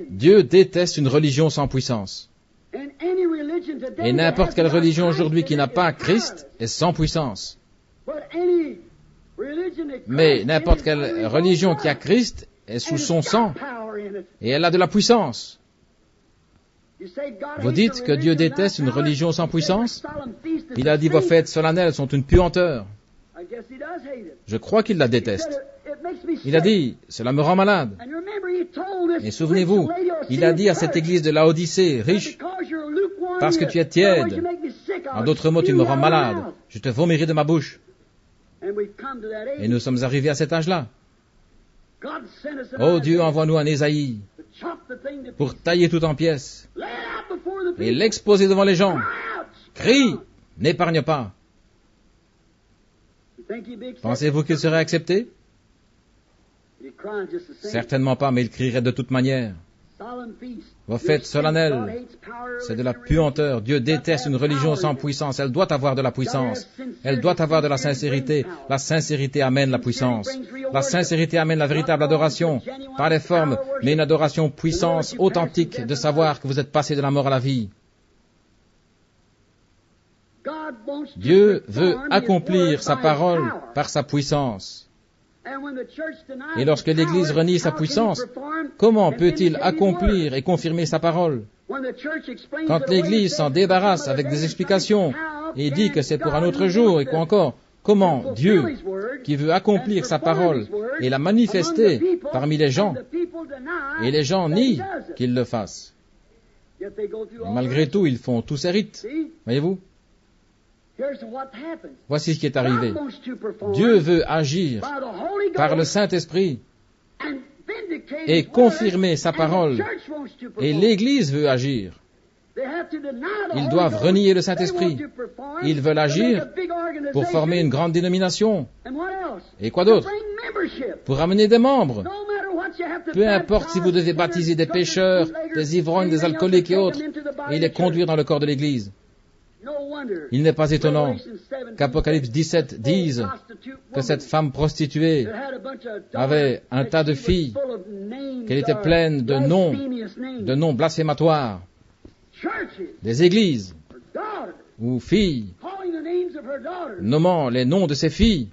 Dieu déteste une religion sans puissance. Et n'importe quelle religion aujourd'hui qui n'a pas Christ est sans puissance. Mais n'importe quelle religion qui a Christ est sous son sang et elle a de la puissance. Vous dites que Dieu déteste une religion sans puissance? Il a dit vos fêtes solennelles sont une puanteur. Je crois qu'il la déteste. Il a dit, cela me rend malade. Et souvenez-vous, il a dit à cette église de Laodicée, riche, parce que tu es tiède. En d'autres mots, tu me rends malade. Je te vomirai de ma bouche. Et nous sommes arrivés à cet âge-là. Oh Dieu, envoie-nous un Ésaïe pour tailler tout en pièces et l'exposer devant les gens. Crie, n'épargne pas. Pensez-vous qu'il serait accepté? Certainement pas, mais il crierait de toute manière. Vos fêtes solennelles, c'est de la puanteur. Dieu déteste une religion sans puissance. Elle doit avoir de la puissance. Elle doit avoir de la sincérité. La sincérité amène la puissance. La sincérité amène la véritable adoration. Pas les formes, mais une adoration puissance authentique de savoir que vous êtes passé de la mort à la vie. Dieu veut accomplir sa parole par sa puissance. Et lorsque l'Église renie sa puissance, comment peut-il accomplir et confirmer sa parole? Quand l'Église s'en débarrasse avec des explications et dit que c'est pour un autre jour et quoi encore, comment Dieu, qui veut accomplir sa parole et la manifester parmi les gens, et les gens nient qu'il le fasse. Et malgré tout, ils font tous ces rites. Voyez-vous? Voici ce qui est arrivé. Dieu veut agir par le Saint-Esprit et confirmer sa parole. Et l'Église veut agir. Ils doivent renier le Saint-Esprit. Ils veulent agir pour former une grande dénomination. Et quoi d'autre? Pour amener des membres. Peu importe si vous devez baptiser des pécheurs, des ivrognes, des alcooliques et autres, et les conduire dans le corps de l'Église. Il n'est pas étonnant qu'Apocalypse 17 dise que cette femme prostituée avait un tas de filles, qu'elle était pleine de noms blasphématoires, des églises ou filles, nommant les noms de ses filles,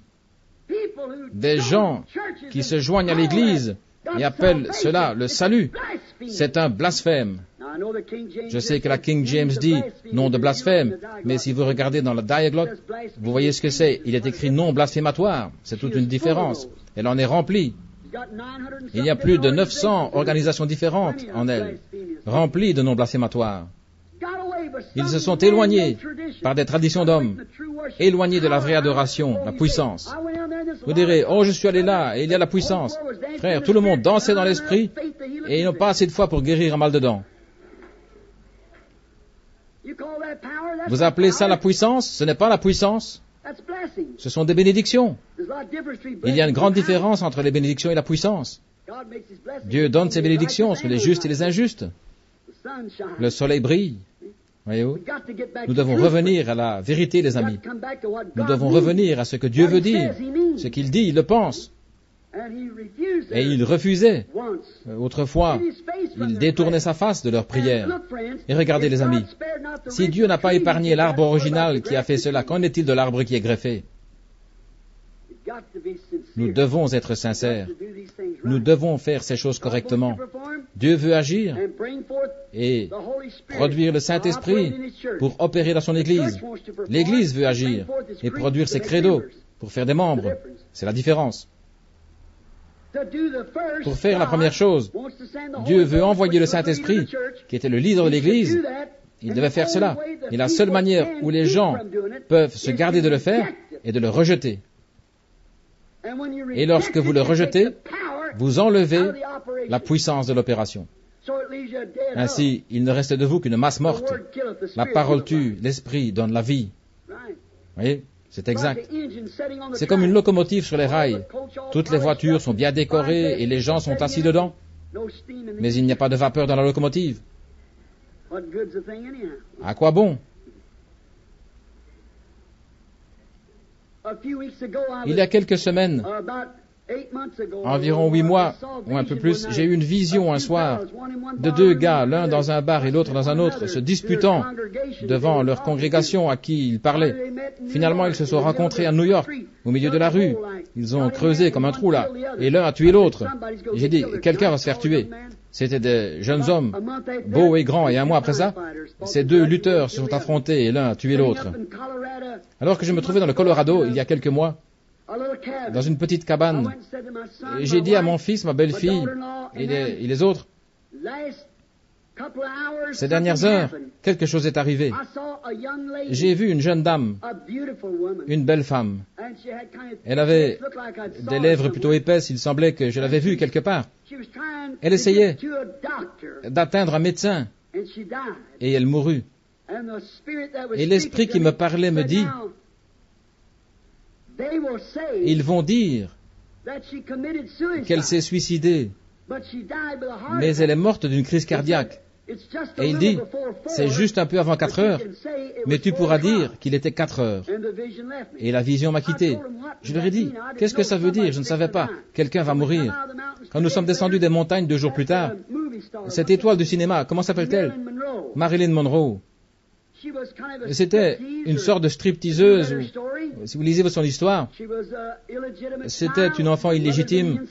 des gens qui se joignent à l'Église et appellent cela le salut. C'est un blasphème. Je sais que la King James dit nom de blasphème, mais si vous regardez dans la Diaglott, vous voyez ce que c'est. Il est écrit nom blasphématoire. C'est toute une différence. Elle en est remplie. Il y a plus de 900 organisations différentes en elle, remplies de noms blasphématoires. Ils se sont éloignés par des traditions d'hommes, éloignés de la vraie adoration, la puissance. Vous direz, oh, je suis allé là, et il y a la puissance. Frère, tout le monde dansait dans l'esprit, et ils n'ont pas assez de foi pour guérir un mal de dents. Vous appelez ça la puissance? Ce n'est pas la puissance. Ce sont des bénédictions. Il y a une grande différence entre les bénédictions et la puissance. Dieu donne ses bénédictions sur les justes et les injustes. Le soleil brille. Voyez-vous? Nous devons revenir à la vérité, les amis. Nous devons revenir à ce que Dieu veut dire. Ce qu'il dit, il le pense. Et il refusait. Autrefois, il détournait sa face de leurs prières. Et regardez, les amis, si Dieu n'a pas épargné l'arbre original qui a fait cela, qu'en est-il de l'arbre qui est greffé? Nous devons être sincères. Nous devons faire ces choses correctement. Dieu veut agir et produire le Saint-Esprit pour opérer dans son Église. L'Église veut agir et produire ses credos pour faire des membres. C'est la différence. Pour faire la première chose, Dieu veut envoyer le Saint-Esprit, qui était le leader de l'Église. Il devait faire cela. Et la seule manière où les gens peuvent se garder de le faire est de le rejeter. Et lorsque vous le rejetez, vous enlevez la puissance de l'opération. Ainsi, il ne reste de vous qu'une masse morte. La parole tue, l'esprit donne la vie. Vous voyez, c'est exact. C'est comme une locomotive sur les rails. Toutes les voitures sont bien décorées et les gens sont assis dedans. Mais il n'y a pas de vapeur dans la locomotive. À quoi bon? Il y a quelques semaines, environ 8 mois, ou un peu plus, j'ai eu une vision un soir de deux gars, l'un dans un bar et l'autre dans un autre, se disputant devant leur congrégation à qui ils parlaient. Finalement, ils se sont rencontrés à New York, au milieu de la rue. Ils ont creusé comme un trou là, et l'un a tué l'autre. J'ai dit, quelqu'un va se faire tuer. C'était des jeunes hommes, beaux et grands, et un mois après ça, ces deux lutteurs se sont affrontés et l'un a tué l'autre. Alors que je me trouvais dans le Colorado, il y a quelques mois, dans une petite cabane, j'ai dit à mon fils, ma belle-fille et les autres, ces dernières heures, quelque chose est arrivé. J'ai vu une jeune dame, une belle femme. Elle avait des lèvres plutôt épaisses, il semblait que je l'avais vue quelque part. Elle essayait d'atteindre un médecin et elle mourut. Et l'esprit qui me parlait me dit, ils vont dire qu'elle s'est suicidée, mais elle est morte d'une crise cardiaque. Et il dit, c'est juste un peu avant 4 heures, mais tu pourras dire qu'il était 4 heures. Et la vision m'a quitté. Je leur ai dit, qu'est-ce que ça veut dire? Je ne savais pas. Quelqu'un va mourir. Quand nous sommes descendus des montagnes 2 jours plus tard, cette étoile du cinéma, comment s'appelle-t-elle? Marilyn Monroe. C'était une sorte de stripteaseuse. Si vous lisez son histoire, c'était une enfant illégitime.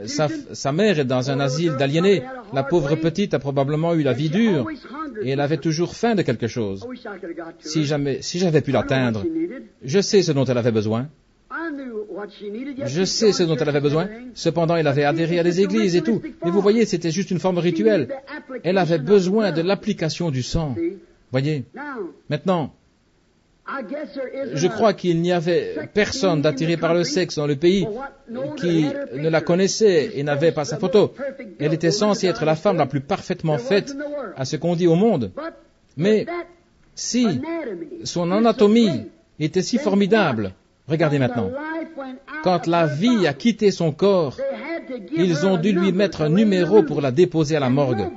Sa mère est dans un asile d'aliénés. La pauvre petite a probablement eu la vie dure et elle avait toujours faim de quelque chose. Si j'avais pu l'atteindre, je sais ce dont elle avait besoin. Je sais ce dont elle avait besoin. Cependant, elle avait adhéré à des églises et tout. Mais vous voyez, c'était juste une forme rituelle. Elle avait besoin de l'application du sang. Voyez, maintenant, Je crois qu'il n'y avait personne d'attiré par le sexe dans le pays qui ne la connaissait et n'avait pas sa photo. Elle était censée être la femme la plus parfaitement faite à ce qu'on dit au monde. Mais si son anatomie était si formidable, regardez maintenant, quand la vie a quitté son corps, ils ont dû lui mettre un numéro pour la déposer à la morgue.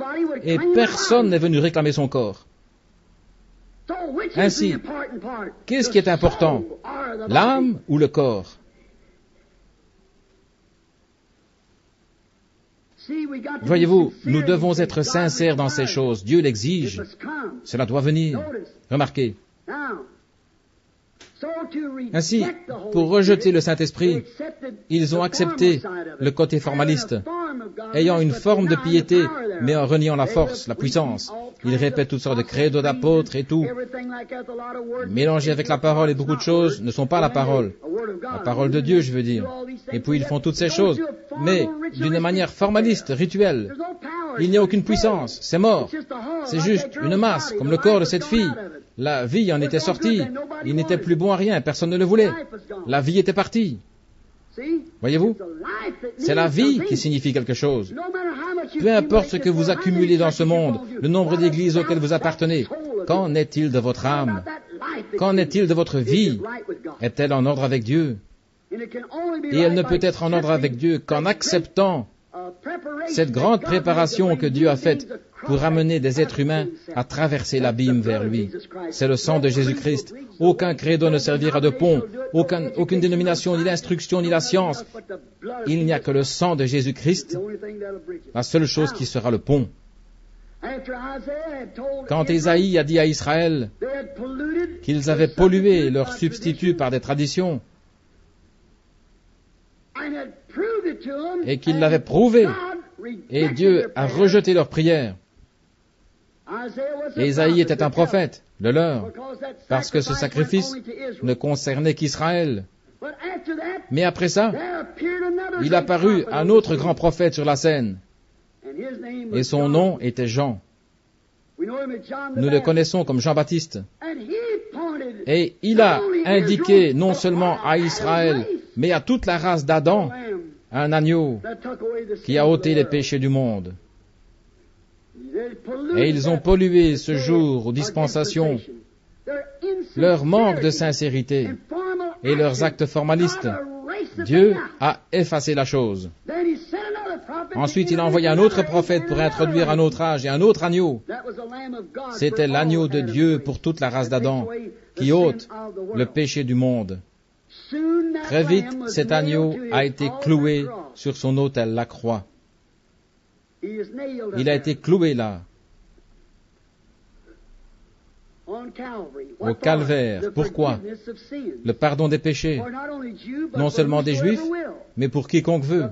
Et personne n'est venu réclamer son corps. Ainsi, qu'est-ce qui est important, l'âme ou le corps? Voyez-vous, nous devons être sincères dans ces choses. Dieu l'exige. Cela doit venir. Remarquez. Ainsi, pour rejeter le Saint-Esprit, ils ont accepté le côté formaliste, ayant une forme de piété, mais en reniant la force, la puissance. Ils répètent toutes sortes de credos d'apôtres et tout. Mélangés avec la parole et beaucoup de choses ne sont pas la parole. La parole de Dieu, je veux dire. Et puis ils font toutes ces choses, mais d'une manière formaliste, rituelle. Il n'y a aucune puissance, c'est mort. C'est juste une masse, comme le corps de cette fille. La vie en était sortie. Il n'était plus bon à rien, personne ne le voulait. La vie était partie. Voyez-vous? C'est la vie qui signifie quelque chose. Peu importe ce que vous accumulez dans ce monde, le nombre d'églises auxquelles vous appartenez, qu'en est-il de votre âme? Qu'en est-il de votre vie? Est-elle en ordre avec Dieu? Et elle ne peut être en ordre avec Dieu qu'en acceptant cette grande préparation que Dieu a faite pour amener des êtres humains à traverser l'abîme vers lui. C'est le sang de Jésus-Christ. Aucun credo ne servira de pont, aucune dénomination, ni l'instruction, ni la science. Il n'y a que le sang de Jésus-Christ, la seule chose qui sera le pont. Quand Ésaïe a dit à Israël qu'ils avaient pollué leur substitut par des traditions, et qu'il l'avait prouvé, et Dieu a rejeté leurs prières. Ésaïe était un prophète, le leur, parce que ce sacrifice ne concernait qu'Israël. Mais après ça, il apparut un autre grand prophète sur la scène, et son nom était Jean. Nous le connaissons comme Jean-Baptiste. Et il a indiqué non seulement à Israël, mais à toute la race d'Adam, un agneau qui a ôté les péchés du monde. Et ils ont pollué ce jour aux dispensations, leur manque de sincérité et leurs actes formalistes. Dieu a effacé la chose. Ensuite, il a envoyé un autre prophète pour introduire un autre âge et un autre agneau. C'était l'agneau de Dieu pour toute la race d'Adam, qui ôte le péché du monde. Très vite, cet agneau a été cloué sur son autel, la croix. Il a été cloué là, au calvaire. Pourquoi? Le pardon des péchés, non seulement des Juifs, mais pour quiconque veut.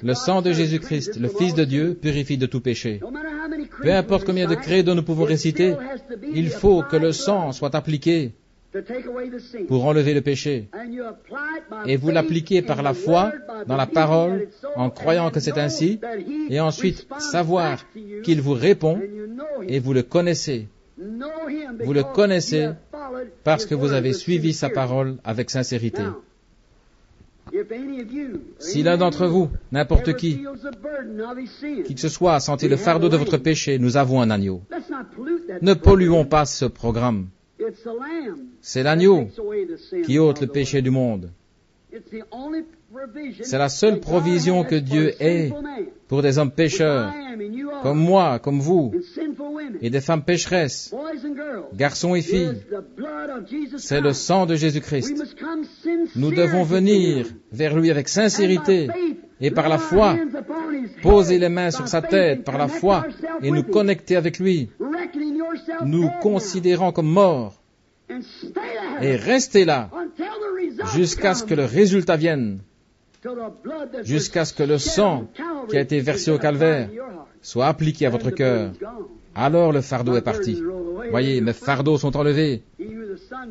Le sang de Jésus-Christ, le Fils de Dieu, purifie de tout péché. Peu importe combien de credos nous pouvons réciter, il faut que le sang soit appliqué pour enlever le péché. Et vous l'appliquez par la foi dans la parole, en croyant que c'est ainsi, et ensuite savoir qu'il vous répond, et vous le connaissez. Vous le connaissez parce que vous avez suivi sa parole avec sincérité. Si l'un d'entre vous, n'importe qui que ce soit, sentit le fardeau de votre péché, nous avons un agneau. Ne polluons pas ce programme. C'est l'agneau qui ôte le péché du monde. C'est la seule provision que Dieu ait pour des hommes pécheurs, comme moi, comme vous, et des femmes pécheresses, garçons et filles. C'est le sang de Jésus-Christ. Nous devons venir vers lui avec sincérité et par la foi, poser les mains sur sa tête par la foi et nous connecter avec lui, nous considérant comme morts, et rester là jusqu'à ce que le résultat vienne, jusqu'à ce que le sang qui a été versé au calvaire soit appliqué à votre cœur. Alors le fardeau est parti. Voyez, mes fardeaux sont enlevés.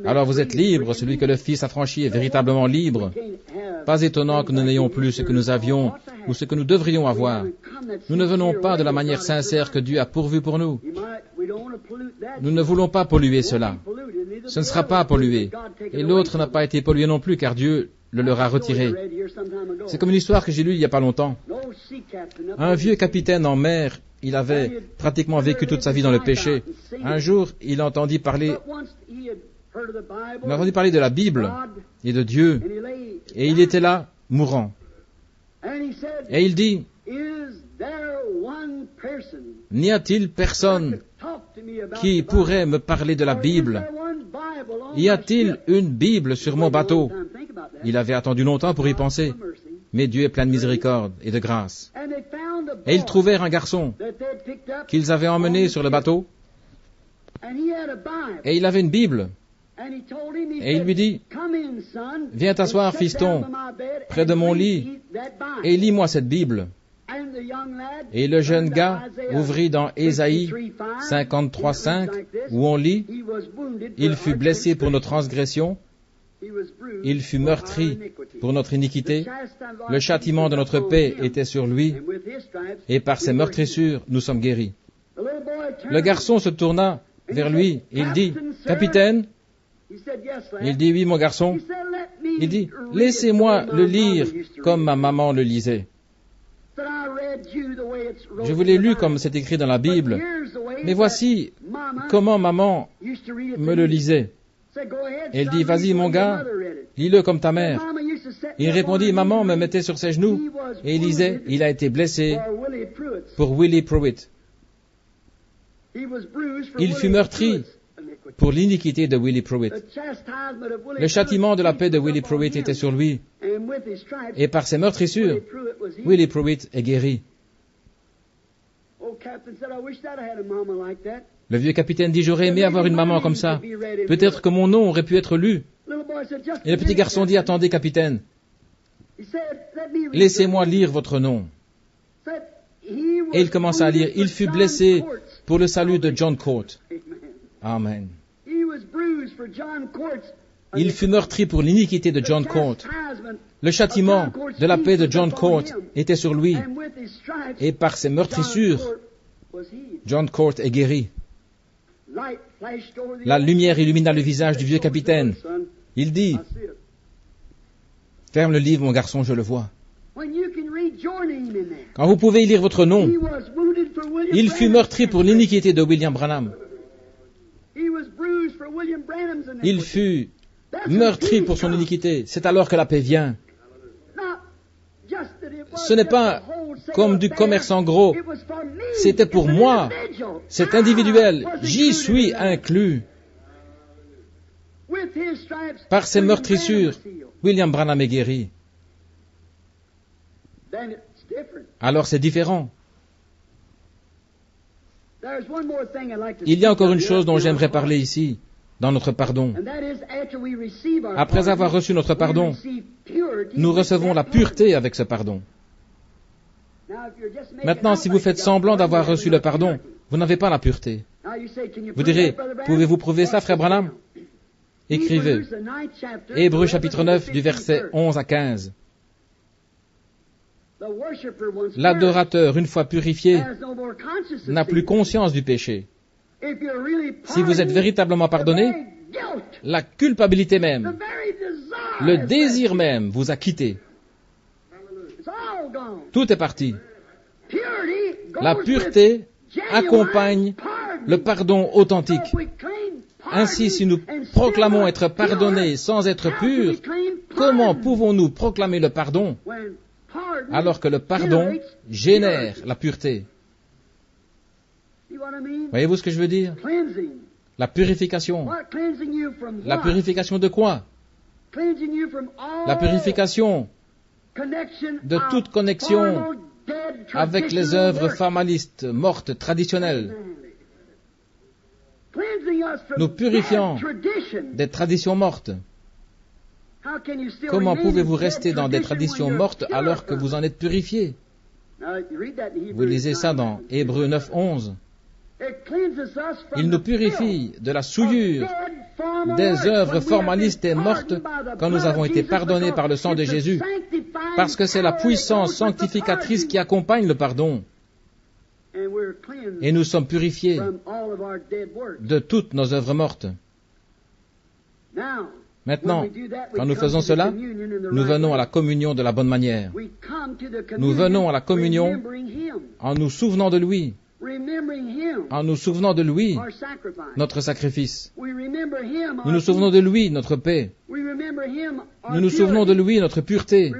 Alors vous êtes libre, celui que le Fils a franchi est véritablement libre. Pas étonnant que nous n'ayons plus ce que nous avions ou ce que nous devrions avoir. Nous ne venons pas de la manière sincère que Dieu a pourvu pour nous. Nous ne voulons pas polluer cela. ce ne sera pas pollué. Et l'autre n'a pas été pollué non plus, car Dieu le leur a retiré. C'est comme une histoire que j'ai lue il n'y a pas longtemps. Un vieux capitaine en mer, il avait pratiquement vécu toute sa vie dans le péché. Un jour, il entendit parler de la Bible et de Dieu, et il était là, mourant. Et il dit, n'y a-t-il personne qui pourrait me parler de la Bible? Y a-t-il une Bible sur mon bateau? Il avait attendu longtemps pour y penser, mais Dieu est plein de miséricorde et de grâce. Et ils trouvèrent un garçon qu'ils avaient emmené sur le bateau, et il avait une Bible. Et il lui dit, viens t'asseoir, fiston, près de mon lit, et lis-moi cette Bible. Et le jeune gars ouvrit dans Ésaïe 53:5, où on lit, il fut blessé pour nos transgressions, il fut meurtri pour notre iniquité, le châtiment de notre paix était sur lui, et par ses meurtrissures nous sommes guéris. Le garçon se tourna vers lui, et il dit, Capitaine, il dit, oui mon garçon, il dit, laissez-moi le lire comme ma maman le lisait. Je vous l'ai lu comme c'est écrit dans la Bible, mais voici comment maman me le lisait. Et il dit, vas-y mon gars, lis-le comme ta mère. Il répondit, maman me mettait sur ses genoux et il lisait, il a été blessé pour Willie Pruitt. Il fut meurtri pour l'iniquité de Willie Pruitt. Le châtiment de la paix de Willie Pruitt était sur lui, et par ses meurtrissures, Willie Pruitt est guéri. Le vieux capitaine dit, j'aurais aimé avoir une maman comme ça. Peut-être que mon nom aurait pu être lu. Et le petit garçon dit, attendez capitaine, laissez-moi lire votre nom. Et il commença à lire, il fut blessé pour le salut de John Court. Amen. Il fut meurtri pour l'iniquité de John Court. Le châtiment de la paix de John Court était sur lui. Et par ses meurtrissures, John Court est guéri. La lumière illumina le visage du vieux capitaine. Il dit, ferme le livre, mon garçon, je le vois. Quand vous pouvez y lire votre nom, il fut meurtri pour l'iniquité de William Branham. Il fut meurtri pour son iniquité. C'est alors que la paix vient. Ce n'est pas comme du commerce en gros. C'était pour moi. C'est individuel. J'y suis inclus. Par ses meurtrissures, William Branham est guéri. Alors c'est différent. Il y a encore une chose dont j'aimerais parler ici, dans notre pardon. Après avoir reçu notre pardon, nous recevons la pureté avec ce pardon. Maintenant, si vous faites semblant d'avoir reçu le pardon, vous n'avez pas la pureté. Vous direz, pouvez-vous prouver ça, frère Branham? Écrivez. Hébreux chapitre 9, du verset 11 à 15. L'adorateur, une fois purifié, n'a plus conscience du péché. Si vous êtes véritablement pardonné, la culpabilité même, le désir même vous a quitté. Tout est parti. La pureté accompagne le pardon authentique. Ainsi, si nous proclamons être pardonnés sans être purs, comment pouvons-nous proclamer le pardon alors que le pardon génère la pureté? Voyez-vous ce que je veux dire? La purification. La purification de quoi? La purification de toute connexion avec les œuvres formalistes, mortes, traditionnelles. Nous purifions des traditions mortes. Comment pouvez-vous rester dans des traditions mortes alors que vous en êtes purifiés? Vous lisez ça dans Hébreux 9, 11. Il nous purifie de la souillure des œuvres formalistes et mortes quand nous avons été pardonnés par le sang de Jésus, parce que c'est la puissance sanctificatrice qui accompagne le pardon. Et nous sommes purifiés de toutes nos œuvres mortes. Maintenant, quand nous faisons cela, nous venons à la communion de la bonne manière. Nous venons à la communion en nous souvenant de lui, en nous souvenant de lui, notre sacrifice. Nous nous souvenons de lui, notre paix. Nous nous souvenons de lui, notre pureté,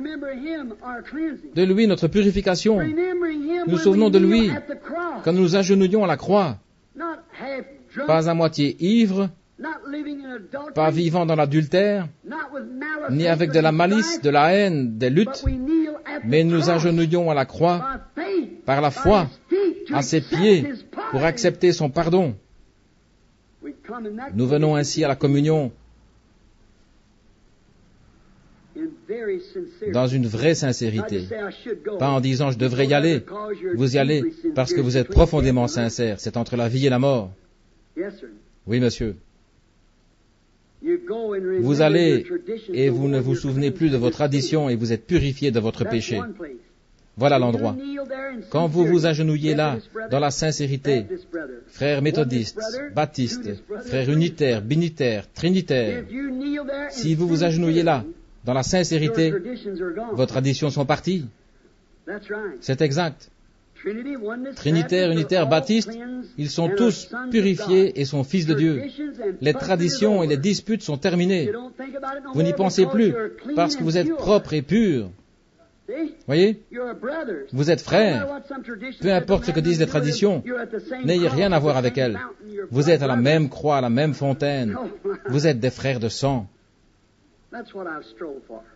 de lui, notre purification. Nous nous souvenons de lui quand nous nous agenouillons à la croix, pas à moitié ivre, pas vivant dans l'adultère, ni avec de la malice, de la haine, des luttes, mais nous agenouillons à la croix par la foi, à ses pieds, pour accepter son pardon. Nous venons ainsi à la communion dans une vraie sincérité, pas en disant je devrais y aller. Vous y allez parce que vous êtes profondément sincère. C'est entre la vie et la mort. Oui, monsieur. Vous allez et vous ne vous souvenez plus de vos traditions et vous êtes purifié de votre péché. Voilà l'endroit. Quand vous vous agenouillez là, dans la sincérité, frères méthodistes, baptistes, frères unitaires, binitaires, trinitaires, si vous vous agenouillez là, dans la sincérité, vos traditions sont parties. C'est exact. Trinitaires, unitaires, baptistes, ils sont tous purifiés et sont fils de Dieu. Les traditions et les disputes sont terminées. Vous n'y pensez plus parce que vous êtes propres et purs. Voyez? Vous êtes frères. Peu importe ce que disent les traditions, n'ayez rien à voir avec elles. Vous êtes à la même croix, à la même fontaine. Vous êtes des frères de sang.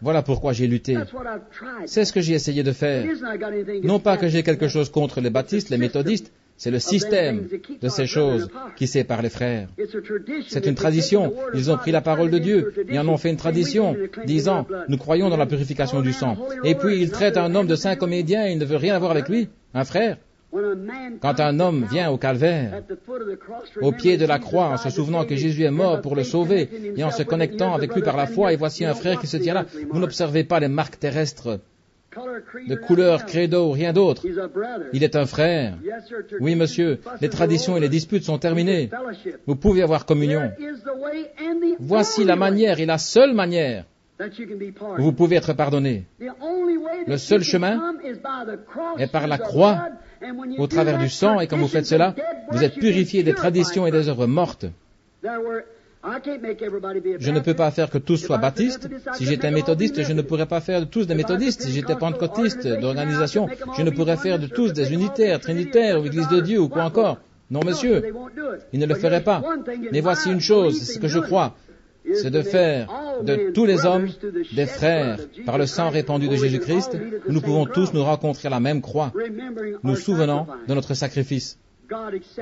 Voilà pourquoi j'ai lutté. C'est ce que j'ai essayé de faire. Non pas que j'ai quelque chose contre les baptistes, les méthodistes, c'est le système de ces choses qui sépare les frères. C'est une tradition. Ils ont pris la parole de Dieu et en ont fait une tradition, disant, nous croyons dans la purification du sang. Et puis ils traitent un homme de saint comédien et il ne veut rien avoir avec lui, un frère. Quand un homme vient au calvaire, au pied de la croix, en se souvenant que Jésus est mort pour le sauver, et en se connectant avec lui par la foi, et voici un frère qui se tient là, vous n'observez pas les marques terrestres, de couleur, credo, rien d'autre. Il est un frère. Oui, monsieur, les traditions et les disputes sont terminées. Vous pouvez avoir communion. Voici la manière et la seule manière où vous pouvez être pardonné. Le seul chemin est par la croix, au travers du sang, et quand vous faites cela, vous êtes purifié des traditions et des œuvres mortes. Je ne peux pas faire que tous soient baptistes. Si j'étais méthodiste, je ne pourrais pas faire de tous des méthodistes. Si j'étais pentecôtiste d'organisation, je ne pourrais faire de tous des unitaires, trinitaires, ou Église de Dieu, ou quoi encore. Non, monsieur, ils ne le feraient pas. Mais voici une chose, c'est ce que je crois, c'est de faire de tous les hommes des frères par le sang répandu de Jésus-Christ, où nous pouvons tous nous rencontrer à la même croix, nous souvenant de notre sacrifice.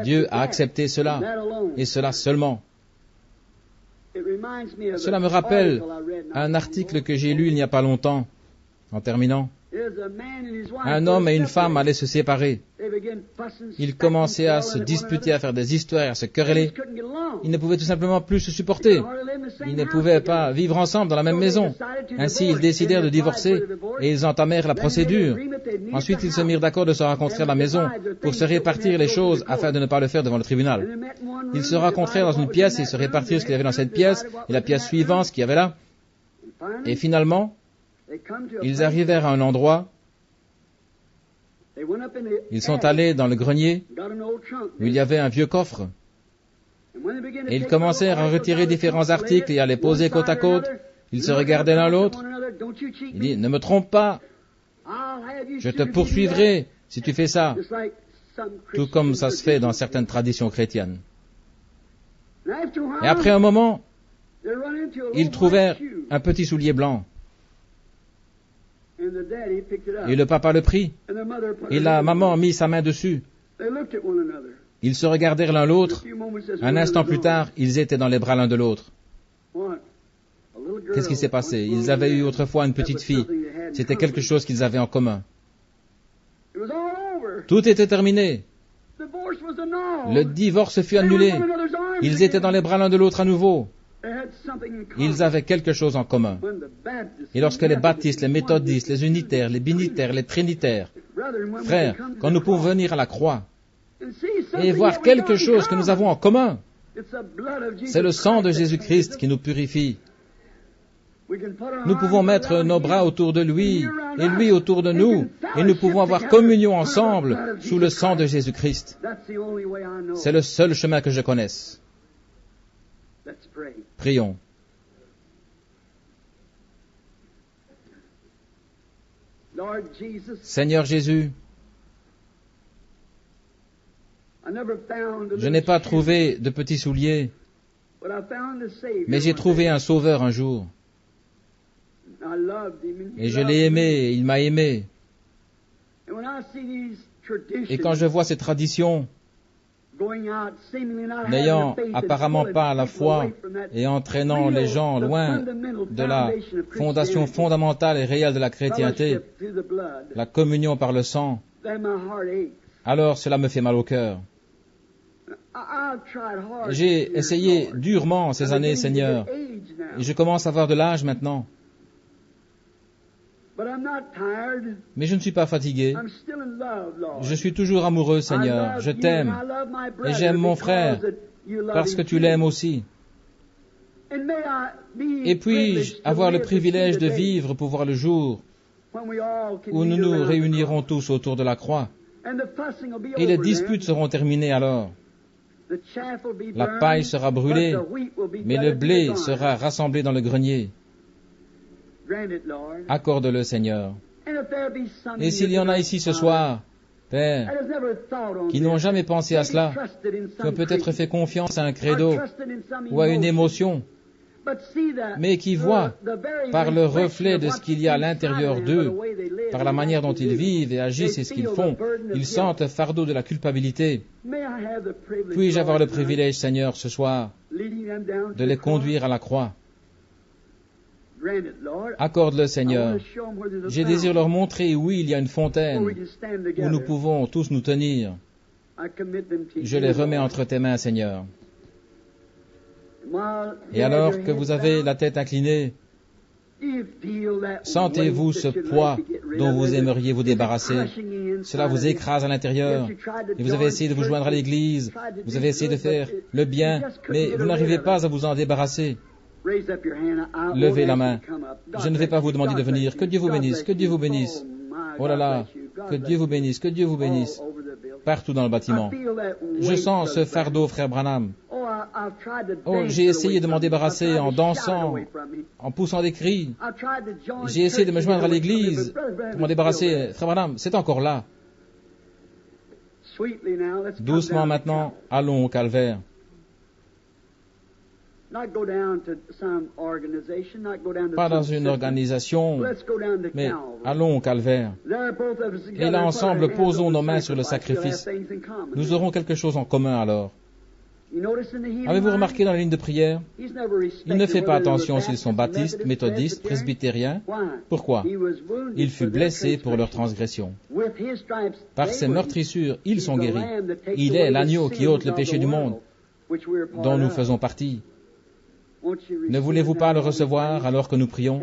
Dieu a accepté cela, et cela seulement. Cela me rappelle un article que j'ai lu il n'y a pas longtemps, en terminant. Un homme et une femme allaient se séparer. Ils commençaient à se disputer, à faire des histoires, à se quereller. Ils ne pouvaient tout simplement plus se supporter. Ils ne pouvaient pas vivre ensemble dans la même maison. Ainsi, ils décidèrent de divorcer et ils entamèrent la procédure. Ensuite, ils se mirent d'accord de se rencontrer à la maison pour se répartir les choses afin de ne pas le faire devant le tribunal. Ils se rencontrèrent dans une pièce et se répartirent ce qu'il y avait dans cette pièce et la pièce suivante, ce qu'il y avait là. Et finalement, ils arrivèrent à un endroit, ils sont allés dans le grenier où il y avait un vieux coffre et ils commencèrent à retirer différents articles et à les poser côte à côte. Ils se regardaient l'un l'autre. Il dit, ne me trompe pas, je te poursuivrai si tu fais ça, tout comme ça se fait dans certaines traditions chrétiennes. Et après un moment, ils trouvèrent un petit soulier blanc. Et le papa le prit, et la maman mit sa main dessus. Ils se regardèrent l'un l'autre. Un instant plus tard, ils étaient dans les bras l'un de l'autre. Qu'est-ce qui s'est passé? Ils avaient eu autrefois une petite fille. C'était quelque chose qu'ils avaient en commun. Tout était terminé. Le divorce fut annulé. Ils étaient dans les bras l'un de l'autre à nouveau. Ils avaient quelque chose en commun. Et lorsque les baptistes, les méthodistes, les unitaires, les binitaires, les trinitaires, frères, quand nous pouvons venir à la croix et voir quelque chose que nous avons en commun, C'est le sang de Jésus-Christ qui nous purifie. Nous pouvons mettre nos bras autour de lui et lui autour de nous, et nous pouvons avoir communion ensemble sous le sang de Jésus-Christ. C'est le seul chemin que je connaisse. Prions. Seigneur Jésus, je n'ai pas trouvé de petits souliers, mais j'ai trouvé un sauveur un jour. Et je l'ai aimé, et il m'a aimé. Et quand je vois ces traditions, n'ayant apparemment pas la foi et entraînant les gens loin de la fondation fondamentale et réelle de la chrétienté, la communion par le sang, alors cela me fait mal au cœur. J'ai essayé durement ces années, Seigneur, et je commence à avoir de l'âge maintenant. Mais je ne suis pas fatigué. Je suis toujours amoureux, Seigneur. Je t'aime. Et j'aime mon frère parce que tu l'aimes aussi. Et puis-je avoir le privilège de vivre pour voir le jour où nous nous réunirons tous autour de la croix. Et les disputes seront terminées alors. La paille sera brûlée, mais le blé sera rassemblé dans le grenier. Accorde-le, Seigneur. Et s'il y en a ici ce soir, Père, qui n'ont jamais pensé à cela, qui ont peut-être fait confiance à un credo ou à une émotion, mais qui voient par le reflet de ce qu'il y a à l'intérieur d'eux, par la manière dont ils vivent et agissent et ce qu'ils font, ils sentent le fardeau de la culpabilité. Puis-je avoir le privilège, Seigneur, ce soir, de les conduire à la croix? Accorde-le, Seigneur. J'ai désiré leur montrer où il y a une fontaine, où nous pouvons tous nous tenir. Je les remets entre tes mains, Seigneur. Et alors que vous avez la tête inclinée, sentez-vous ce poids dont vous aimeriez vous débarrasser? Cela vous écrase à l'intérieur. Et vous avez essayé de vous joindre à l'Église, vous avez essayé de faire le bien, mais vous n'arrivez pas à vous en débarrasser. Levez la main. Je ne vais pas vous demander de venir. Que Dieu vous bénisse, que Dieu vous bénisse. Oh là là, que Dieu vous bénisse, que Dieu vous bénisse. Partout dans le bâtiment. Je sens ce fardeau, frère Branham. Oh, j'ai essayé de m'en débarrasser en dansant, en poussant des cris. J'ai essayé de me joindre à l'église pour m'en débarrasser. Frère Branham, c'est encore là. Doucement maintenant, allons au calvaire. Pas dans une organisation, mais allons au calvaire. Et là ensemble, posons nos mains sur le sacrifice. Nous aurons quelque chose en commun alors. Avez-vous remarqué dans la ligne de prière? Il ne fait pas attention s'ils sont baptistes, méthodistes, presbytériens. Pourquoi? Il fut blessé pour leurs transgressions. Par ses meurtrissures, ils sont guéris. Il est l'agneau qui ôte le péché du monde, dont nous faisons partie. Ne voulez-vous pas le recevoir alors que nous prions?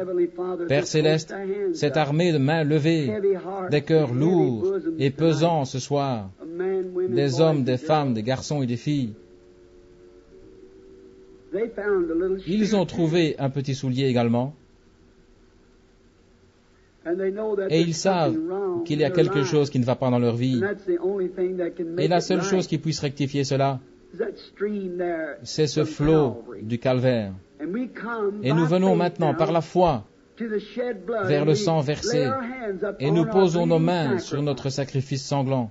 Père Céleste, cette armée de mains levées, des cœurs lourds et pesants ce soir, des hommes, des femmes, des garçons et des filles, ils ont trouvé un petit soulier également, et ils savent qu'il y a quelque chose qui ne va pas dans leur vie. Et la seule chose qui puisse rectifier cela, c'est ce flot du calvaire. Et nous venons maintenant par la foi vers le sang versé et nous posons nos mains sur notre sacrifice sanglant.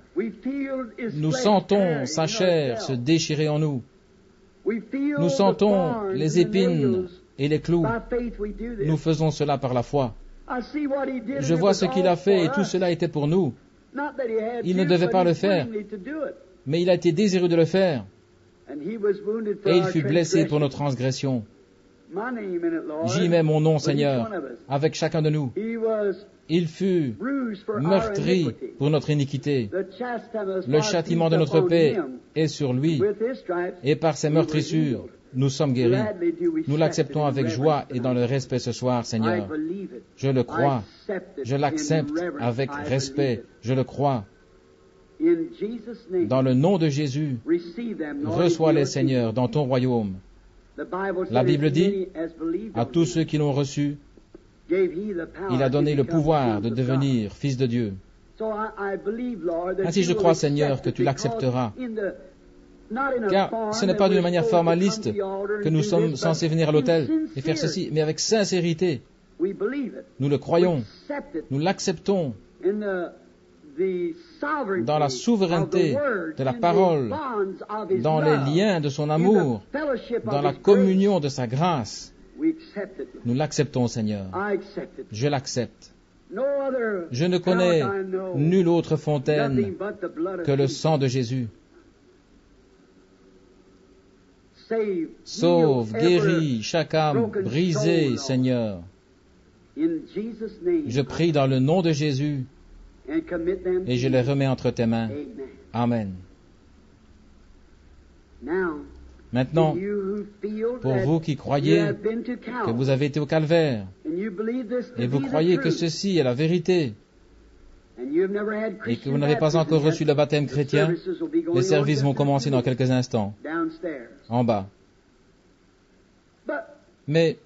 Nous sentons sa chair se déchirer en nous. Nous sentons les épines et les clous. Nous faisons cela par la foi. Je vois ce qu'il a fait et tout cela était pour nous. Il ne devait pas le faire, mais il a été désireux de le faire. Et il fut blessé pour nos transgressions. J'y mets mon nom, Seigneur, avec chacun de nous. Il fut meurtri pour notre iniquité. Le châtiment de notre paix est sur lui. Et par ses meurtrissures, nous sommes guéris. Nous l'acceptons avec joie et dans le respect ce soir, Seigneur. Je le crois. Je l'accepte avec respect. Je le crois. Dans le nom de Jésus, reçois-les, Seigneur, dans ton royaume. La Bible dit, à tous ceux qui l'ont reçu, il a donné le pouvoir de devenir fils de Dieu. Ainsi je crois, Seigneur, que tu l'accepteras. Car ce n'est pas d'une manière formaliste que nous sommes censés venir à l'autel et faire ceci, mais avec sincérité. Nous le croyons, nous l'acceptons dans la souveraineté de la parole, dans les liens de son amour, dans la communion de sa grâce. Nous l'acceptons, Seigneur. Je l'accepte. Je ne connais nulle autre fontaine que le sang de Jésus. Sauve, guéris chaque âme brisée, Seigneur. Je prie dans le nom de Jésus et je les remets entre tes mains. Amen. Maintenant, pour vous qui croyez que vous avez été au calvaire et vous croyez que ceci est la vérité et que vous n'avez pas encore reçu le baptême chrétien, les services vont commencer dans quelques instants, en bas. Mais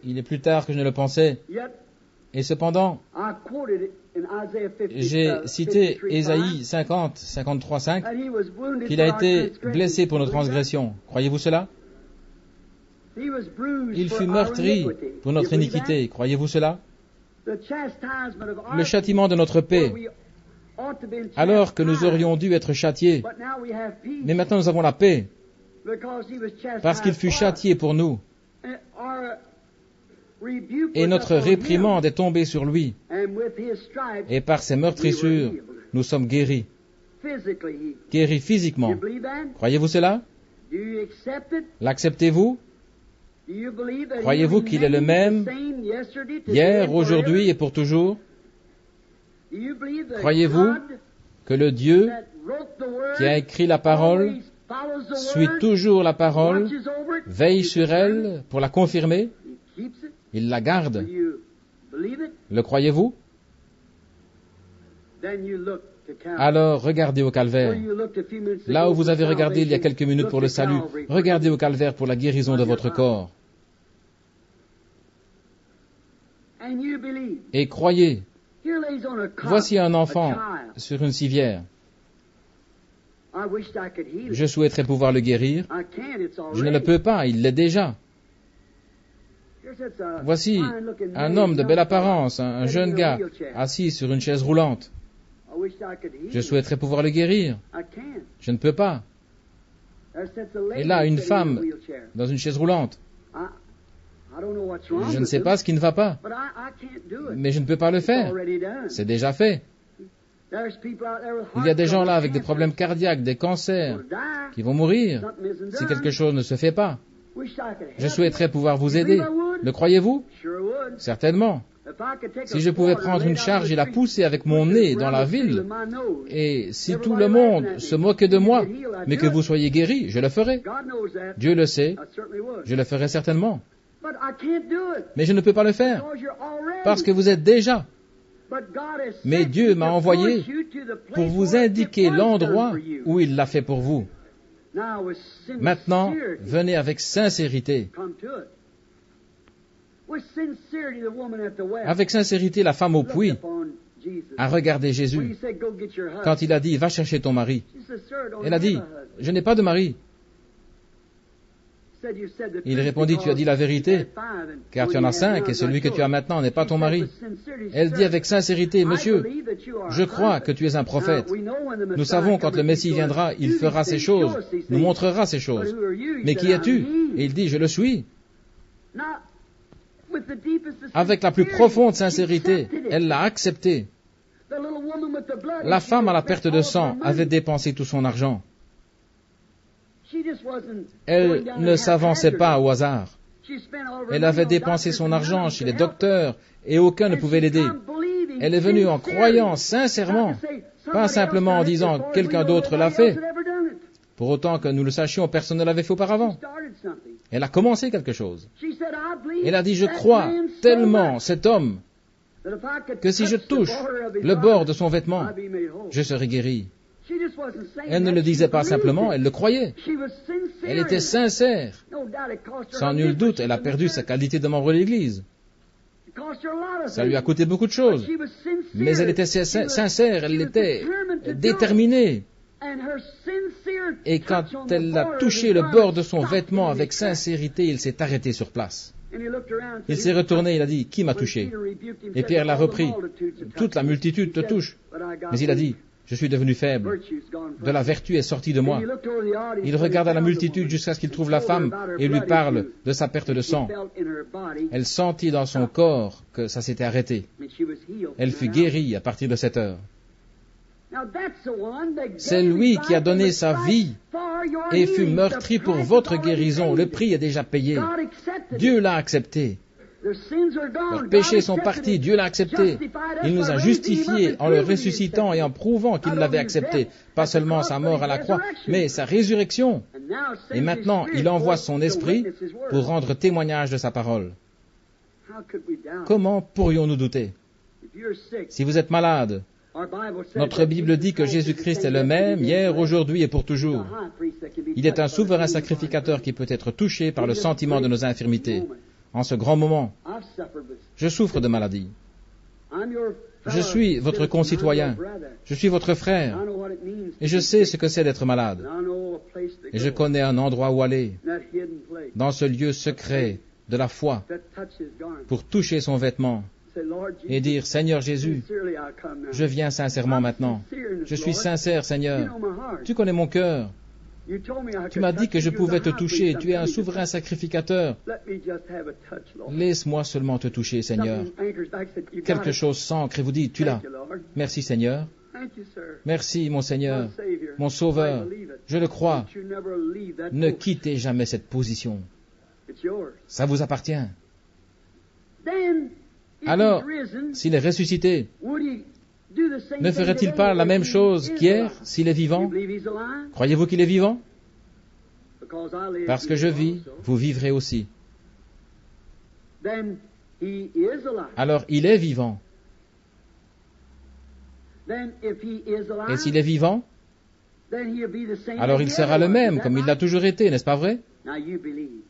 il est plus tard que je ne le pensais. Et cependant, j'ai cité Ésaïe 50, 53, 5, qu'il a été blessé pour nos transgressions. Croyez-vous cela? Il fut meurtri pour notre iniquité. Croyez-vous cela? Le châtiment de notre paix, alors que nous aurions dû être châtiés. Mais maintenant nous avons la paix, parce qu'il fut châtié pour nous. Et notre réprimande est tombée sur lui. Et par ses meurtrissures, nous sommes guéris. Guéris physiquement. Croyez-vous cela? L'acceptez-vous? Croyez-vous qu'il est le même hier, aujourd'hui et pour toujours? Croyez-vous que le Dieu qui a écrit la parole suit toujours la parole, veille sur elle pour la confirmer? Il la garde. Le croyez-vous? Alors regardez au calvaire. Là où vous avez regardé il y a quelques minutes pour le salut, regardez au calvaire pour la guérison de votre corps. Et croyez. Voici un enfant sur une civière. Je souhaiterais pouvoir le guérir. Je ne le peux pas, il l'est déjà. Voici un homme de belle apparence, un jeune gars, assis sur une chaise roulante. Je souhaiterais pouvoir le guérir. Je ne peux pas. Et là, une femme dans une chaise roulante. Je ne sais pas ce qui ne va pas, mais je ne peux pas le faire. C'est déjà fait. Il y a des gens là avec des problèmes cardiaques, des cancers, qui vont mourir si quelque chose ne se fait pas. Je souhaiterais pouvoir vous aider. Le croyez-vous? Certainement. Si je pouvais prendre une charge et la pousser avec mon nez dans la ville, et si tout le monde se moquait de moi, mais que vous soyez guéri, je le ferai. Dieu le sait, je le ferai certainement. Mais je ne peux pas le faire, parce que vous êtes déjà. Mais Dieu m'a envoyé pour vous indiquer l'endroit où il l'a fait pour vous. Maintenant, venez avec sincérité. Avec sincérité, la femme au puits a regardé Jésus. Quand il a dit, va chercher ton mari, elle a dit, je n'ai pas de mari. Il répondit, tu as dit la vérité, car tu en as 5 et celui que tu as maintenant n'est pas ton mari. Elle dit avec sincérité, monsieur, je crois que tu es un prophète. Nous savons quand le Messie viendra, il fera ces choses, nous montrera ces choses. Mais qui es-tu? Et il dit, je le suis. Avec la plus profonde sincérité, elle l'a accepté. La femme à la perte de sang avait dépensé tout son argent. Elle ne s'avançait pas au hasard. Elle avait dépensé son argent chez les docteurs et aucun ne pouvait l'aider. Elle est venue en croyant sincèrement, pas simplement en disant quelqu'un d'autre l'a fait. Pour autant que nous le sachions, personne ne l'avait fait auparavant. Elle a commencé quelque chose. Elle a dit, je crois tellement cet homme que si je touche le bord de son vêtement, je serai guéri. Elle ne le disait pas simplement, elle le croyait. Elle était sincère. Sans nul doute, elle a perdu sa qualité de membre de l'Église. Ça lui a coûté beaucoup de choses. Mais elle était sincère, elle était déterminée. Et quand elle a touché le bord de son vêtement avec sincérité, il s'est arrêté sur place. Il s'est retourné, il a dit, « Qui m'a touché ?» Et Pierre l'a repris, « Toute la multitude te touche. » Mais il a dit, « Je suis devenu faible. De la vertu est sortie de moi. » Il regarda la multitude jusqu'à ce qu'il trouve la femme et lui parle de sa perte de sang. Elle sentit dans son corps que ça s'était arrêté. Elle fut guérie à partir de cette heure. C'est lui qui a donné sa vie et fut meurtri pour votre guérison. Le prix est déjà payé. Dieu l'a accepté. Leurs péchés sont partis, Dieu l'a accepté. Il nous a justifiés en le ressuscitant et en prouvant qu'il l'avait accepté. Pas seulement sa mort à la croix, mais sa résurrection. Et maintenant, il envoie son esprit pour rendre témoignage de sa parole. Comment pourrions-nous douter? Si vous êtes malade, notre Bible dit que Jésus-Christ est le même, hier, aujourd'hui et pour toujours. Il est un souverain sacrificateur qui peut être touché par le sentiment de nos infirmités. En ce grand moment, je souffre de maladie. Je suis votre concitoyen. Je suis votre frère. Et je sais ce que c'est d'être malade. Et je connais un endroit où aller, dans ce lieu secret de la foi, pour toucher son vêtement et dire, « Seigneur Jésus, je viens sincèrement maintenant. Je suis sincère, Seigneur. Tu connais mon cœur. Tu m'as dit que je pouvais te toucher. Tu es un souverain sacrificateur. Laisse-moi seulement te toucher, Seigneur. » Quelque chose s'ancre et vous dit, « Tu l'as. Merci, Seigneur. Merci, mon Seigneur, mon Sauveur. Je le crois. Ne quittez jamais cette position. Ça vous appartient. » Alors, s'il est ressuscité, ne ferait-il pas la même chose qu'hier s'il est vivant? Croyez-vous qu'il est vivant? Parce que je vis, vous vivrez aussi. Alors, il est vivant. Et s'il est vivant, alors il sera le même, comme il l'a toujours été, n'est-ce pas vrai?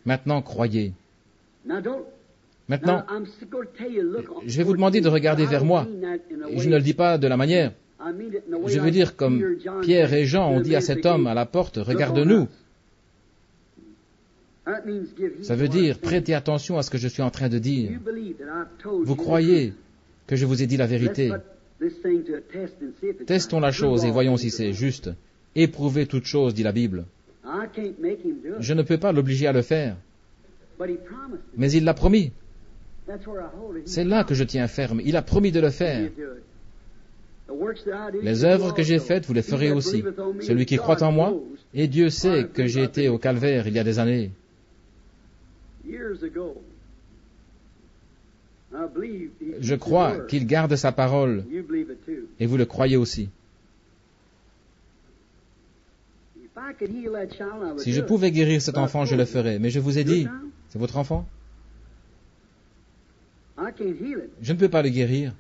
Maintenant, croyez. Maintenant, je vais vous demander de regarder vers moi. Je ne le dis pas de la manière. Je veux dire comme Pierre et Jean ont dit à cet homme à la porte, « Regarde-nous ». Ça veut dire, prêtez attention à ce que je suis en train de dire. Vous croyez que je vous ai dit la vérité. Testons la chose et voyons si c'est juste. Éprouvez toute chose, dit la Bible. Je ne peux pas l'obliger à le faire. Mais il l'a promis. C'est là que je tiens ferme. Il a promis de le faire. Les œuvres que j'ai faites, vous les ferez aussi. Celui qui croit en moi, et Dieu sait que j'ai été au calvaire il y a des années. Je crois qu'il garde sa parole, et vous le croyez aussi. Si je pouvais guérir cet enfant, je le ferais. Mais je vous ai dit, c'est votre enfant? Je ne peux pas le guérir.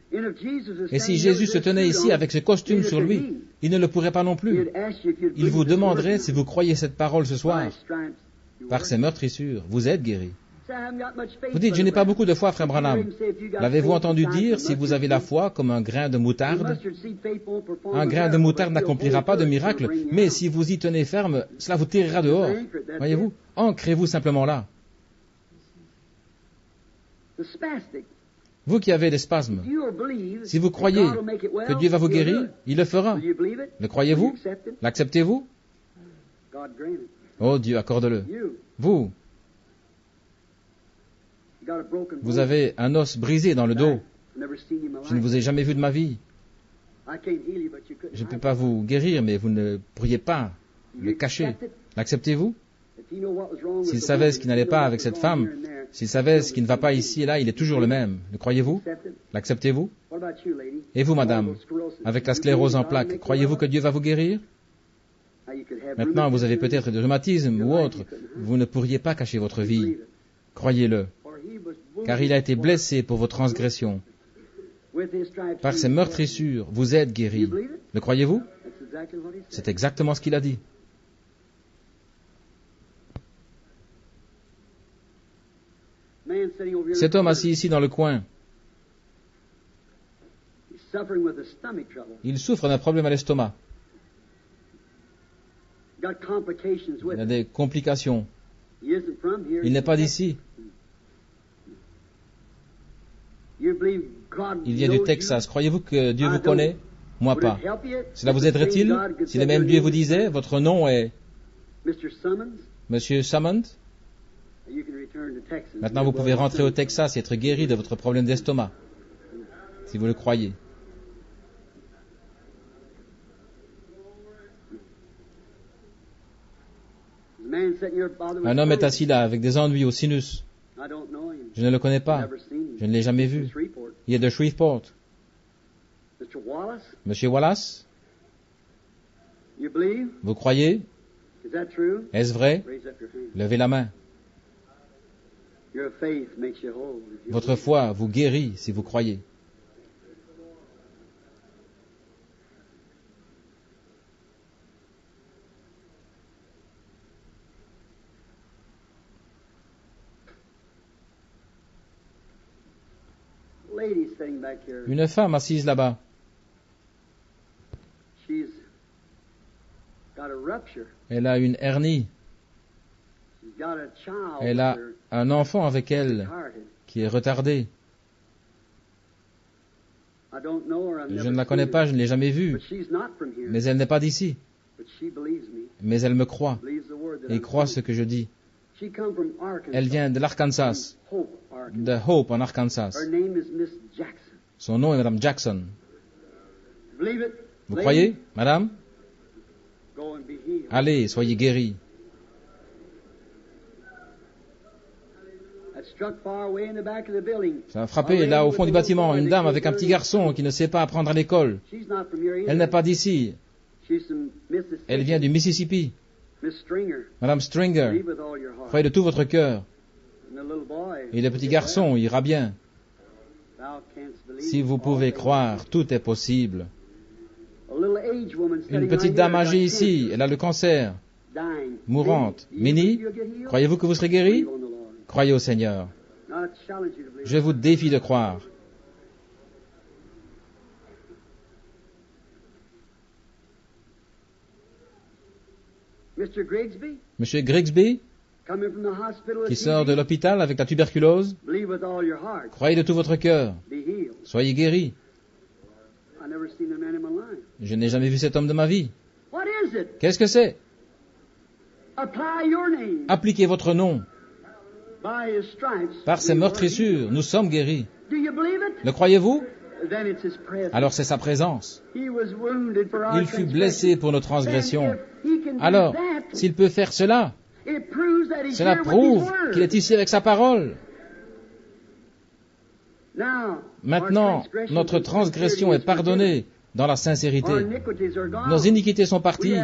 Et si Jésus se tenait ici avec ce costume sur lui, il ne le pourrait pas non plus. Il vous demanderait si vous croyez cette parole ce soir. Par ses meurtrissures, vous êtes guéri. Vous dites, je n'ai pas beaucoup de foi, frère Branham. L'avez-vous entendu dire, si vous avez la foi comme un grain de moutarde? Un grain de moutarde n'accomplira pas de miracle, mais si vous y tenez ferme, cela vous tirera dehors. Voyez-vous, ancrez-vous simplement là. Vous qui avez des spasmes, si vous croyez que Dieu va vous guérir, il le fera. Le croyez-vous? L'acceptez-vous? Oh Dieu, accorde-le. Vous avez un os brisé dans le dos. Je ne vous ai jamais vu de ma vie. Je ne peux pas vous guérir, mais vous ne pourriez pas le cacher. L'acceptez-vous? S'il savait ce qui n'allait pas avec cette femme, s'il savait ce qui ne va pas ici et là, il est toujours le même. Le croyez-vous? L'acceptez-vous? Et vous, madame, avec la sclérose en plaques, croyez-vous que Dieu va vous guérir? Maintenant, vous avez peut-être des rhumatismes ou autre. Vous ne pourriez pas cacher votre vie. Croyez-le. Car il a été blessé pour vos transgressions. Par ses meurtrissures, vous êtes guéris. Le croyez-vous? C'est exactement ce qu'il a dit. Cet homme assis ici dans le coin, il souffre d'un problème à l'estomac. Il a des complications. Il n'est pas d'ici. Il vient du Texas. Croyez-vous que Dieu vous connaît? Moi pas. Cela vous aiderait-il si le même Dieu vous disait, votre nom est Monsieur Summond? Maintenant vous pouvez rentrer au Texas et être guéri de votre problème d'estomac, si vous le croyez. Un homme est assis là avec des ennuis au sinus. Je ne le connais pas. Je ne l'ai jamais vu. Il est de Shreveport. Monsieur Wallace, vous croyez? Est-ce vrai? Levez la main. Votre foi vous guérit si vous croyez. Une femme assise là-bas. Elle a une hernie. Elle a un enfant avec elle qui est retardé. Je ne la connais pas, je ne l'ai jamais vue. Mais elle n'est pas d'ici. Mais elle me croit et croit ce que je dis. Elle vient de l'Arkansas, de Hope en Arkansas. Son nom est Madame Jackson. Vous croyez, Madame? Allez, soyez guéris. Ça a frappé là au fond du bâtiment, une dame avec un petit garçon qui ne sait pas apprendre à l'école. Elle n'est pas d'ici. Elle vient du Mississippi. Madame Stringer, croyez de tout votre cœur. Et le petit garçon ira bien. Si vous pouvez croire, tout est possible. Une petite dame âgée ici, elle a le cancer, mourante. Minnie, croyez-vous que vous serez guérie? Croyez au Seigneur. Je vous défie de croire. Monsieur Grigsby, qui sort de l'hôpital avec la tuberculose, croyez de tout votre cœur. Soyez guéri. Je n'ai jamais vu cet homme de ma vie. Qu'est-ce que c'est? Appliquez votre nom. Par ses meurtrissures, nous sommes guéris. Le croyez-vous? Alors c'est sa présence. Il fut blessé pour nos transgressions. Alors, s'il peut faire cela, cela prouve qu'il est ici avec sa parole. Maintenant, notre transgression est pardonnée dans la sincérité. Nos iniquités sont parties.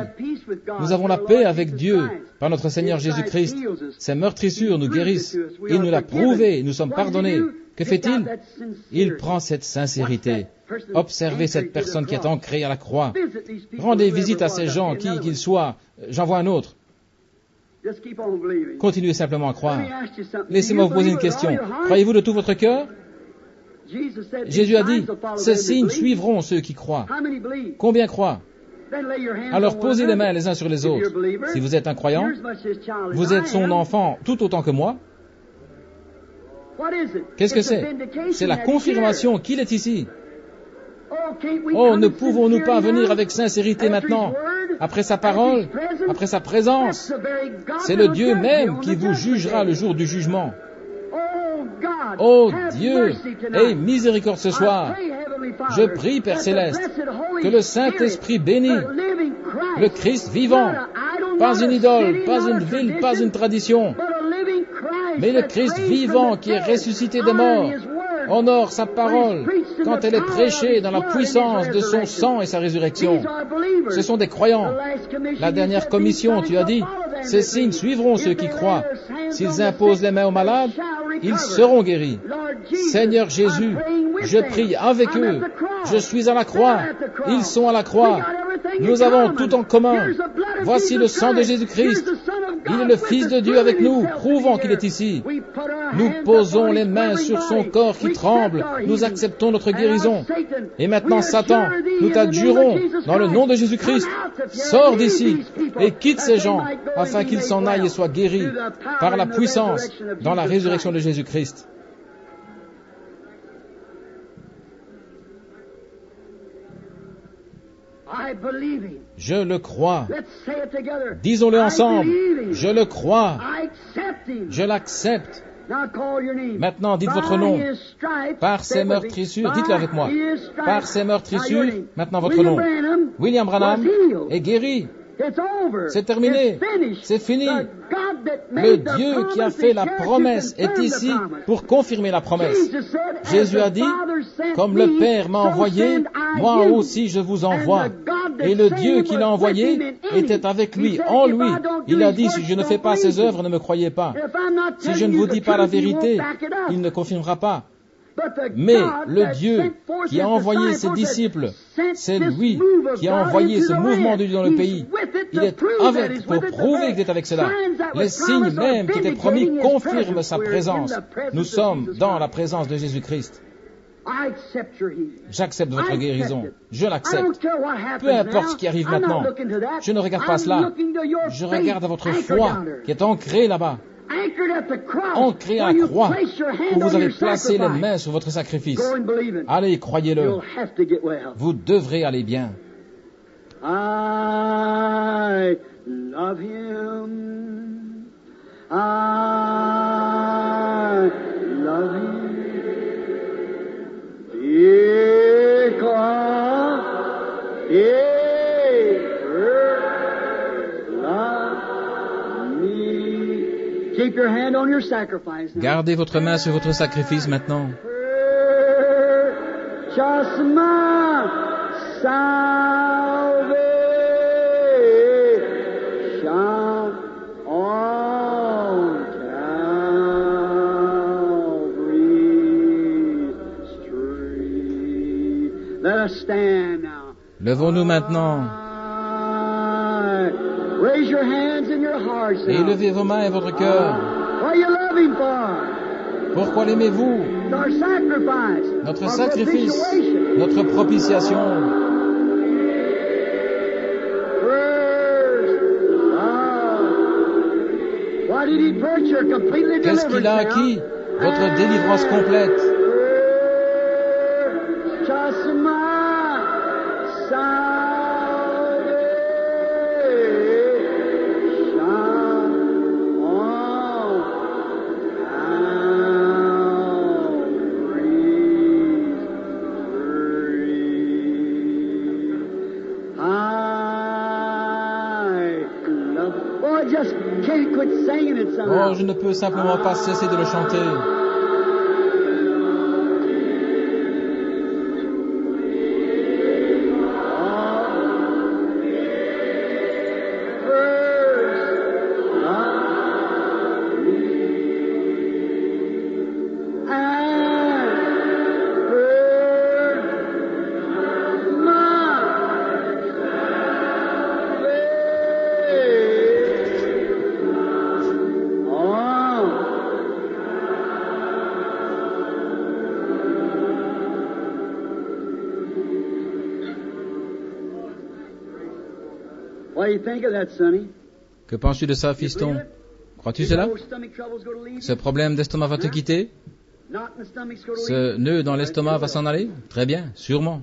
Nous avons la paix avec Dieu par notre Seigneur Jésus-Christ. Ses meurtrissures nous guérissent. Il nous l'a prouvé. Nous sommes pardonnés. Que fait-il? Il prend cette sincérité. Observez cette personne qui est ancrée à la croix. Rendez visite à ces gens, qui qu'ils soient. J'en vois un autre. Continuez simplement à croire. Laissez-moi vous poser une question. Croyez-vous de tout votre cœur? Jésus a dit, ces signes suivront ceux qui croient. Combien croient? Alors posez les mains les uns sur les autres. Si vous êtes un croyant, vous êtes son enfant tout autant que moi. Qu'est-ce que c'est? C'est la confirmation qu'il est ici. Oh, ne pouvons-nous pas venir avec sincérité maintenant, après sa parole, après sa présence? C'est le Dieu même qui vous jugera le jour du jugement. Oh Dieu, aie miséricorde ce soir. Je prie, Père Céleste, que le Saint-Esprit bénisse le Christ vivant, pas une idole, pas une ville, pas une tradition, mais le Christ vivant qui est ressuscité des morts, honore sa parole quand elle est prêchée dans la puissance de son sang et sa résurrection. Ce sont des croyants. La dernière commission, tu as dit, ces signes suivront ceux qui croient. S'ils imposent les mains aux malades, ils seront guéris. Seigneur Jésus, Je prie avec eux. Je suis à la croix. Ils sont à la croix. Nous avons tout en commun. Voici le sang de Jésus-Christ. Il est le Fils de Dieu avec nous, prouvant qu'il est ici. Nous posons les mains sur son corps qui tremble. Nous acceptons notre guérison. Et maintenant, Satan, nous t'adjurons, dans le nom de Jésus-Christ, sors d'ici et quitte ces gens, afin qu'ils s'en aillent et soient guéris par la puissance dans la résurrection de Jésus-Christ. Je le crois. Disons-le ensemble. Je le crois. Je l'accepte. Maintenant, dites votre nom. Par ses meurtrissures, dites-le avec moi. Par ses meurtrissures, maintenant votre nom. William Branham est guéri. C'est terminé. C'est fini. Le Dieu qui a fait la promesse est ici pour confirmer la promesse. Jésus a dit, comme le Père m'a envoyé, moi aussi je vous envoie. Et le Dieu qui l'a envoyé était avec lui, en lui. Il a dit, si je ne fais pas ses œuvres, ne me croyez pas. Si je ne vous dis pas la vérité, il ne confirmera pas. Mais le Dieu qui a envoyé ses disciples, c'est lui qui a envoyé ce mouvement de Dieu dans le pays. Il est avec pour prouver qu'il est avec cela. Les signes même qui étaient promis confirment sa présence. Nous sommes dans la présence de Jésus-Christ. J'accepte votre guérison. Je l'accepte. Peu importe ce qui arrive maintenant. Je ne regarde pas cela. Je regarde à votre foi qui est ancrée là-bas. Ancré à la croix, où vous avez placé les mains sur votre sacrifice. Allez, croyez-le. Vous devrez aller bien. I love him. I love him. Because he Keep your hand on your sacrifice now. Gardez votre main sur votre sacrifice maintenant. Just my salvation on Calvary Street. Let us stand now. Levons-nous maintenant. Raise your hands and your hearts now. Et levez vos mains et votre cœur. What you love him for? Pourquoi l'aimez-vous? Our sacrifice. Notre sacrifice. Notre propitiation. What did he purchase? Completely delivered. Qu'est-ce qu'il a acquis? Votre délivrance complète. Just my Oh, je ne peux simplement pas cesser de le chanter. Que penses-tu de ça, fiston? Crois-tu cela? Ce problème d'estomac va te quitter? Ce nœud dans l'estomac va s'en aller? Très bien, sûrement.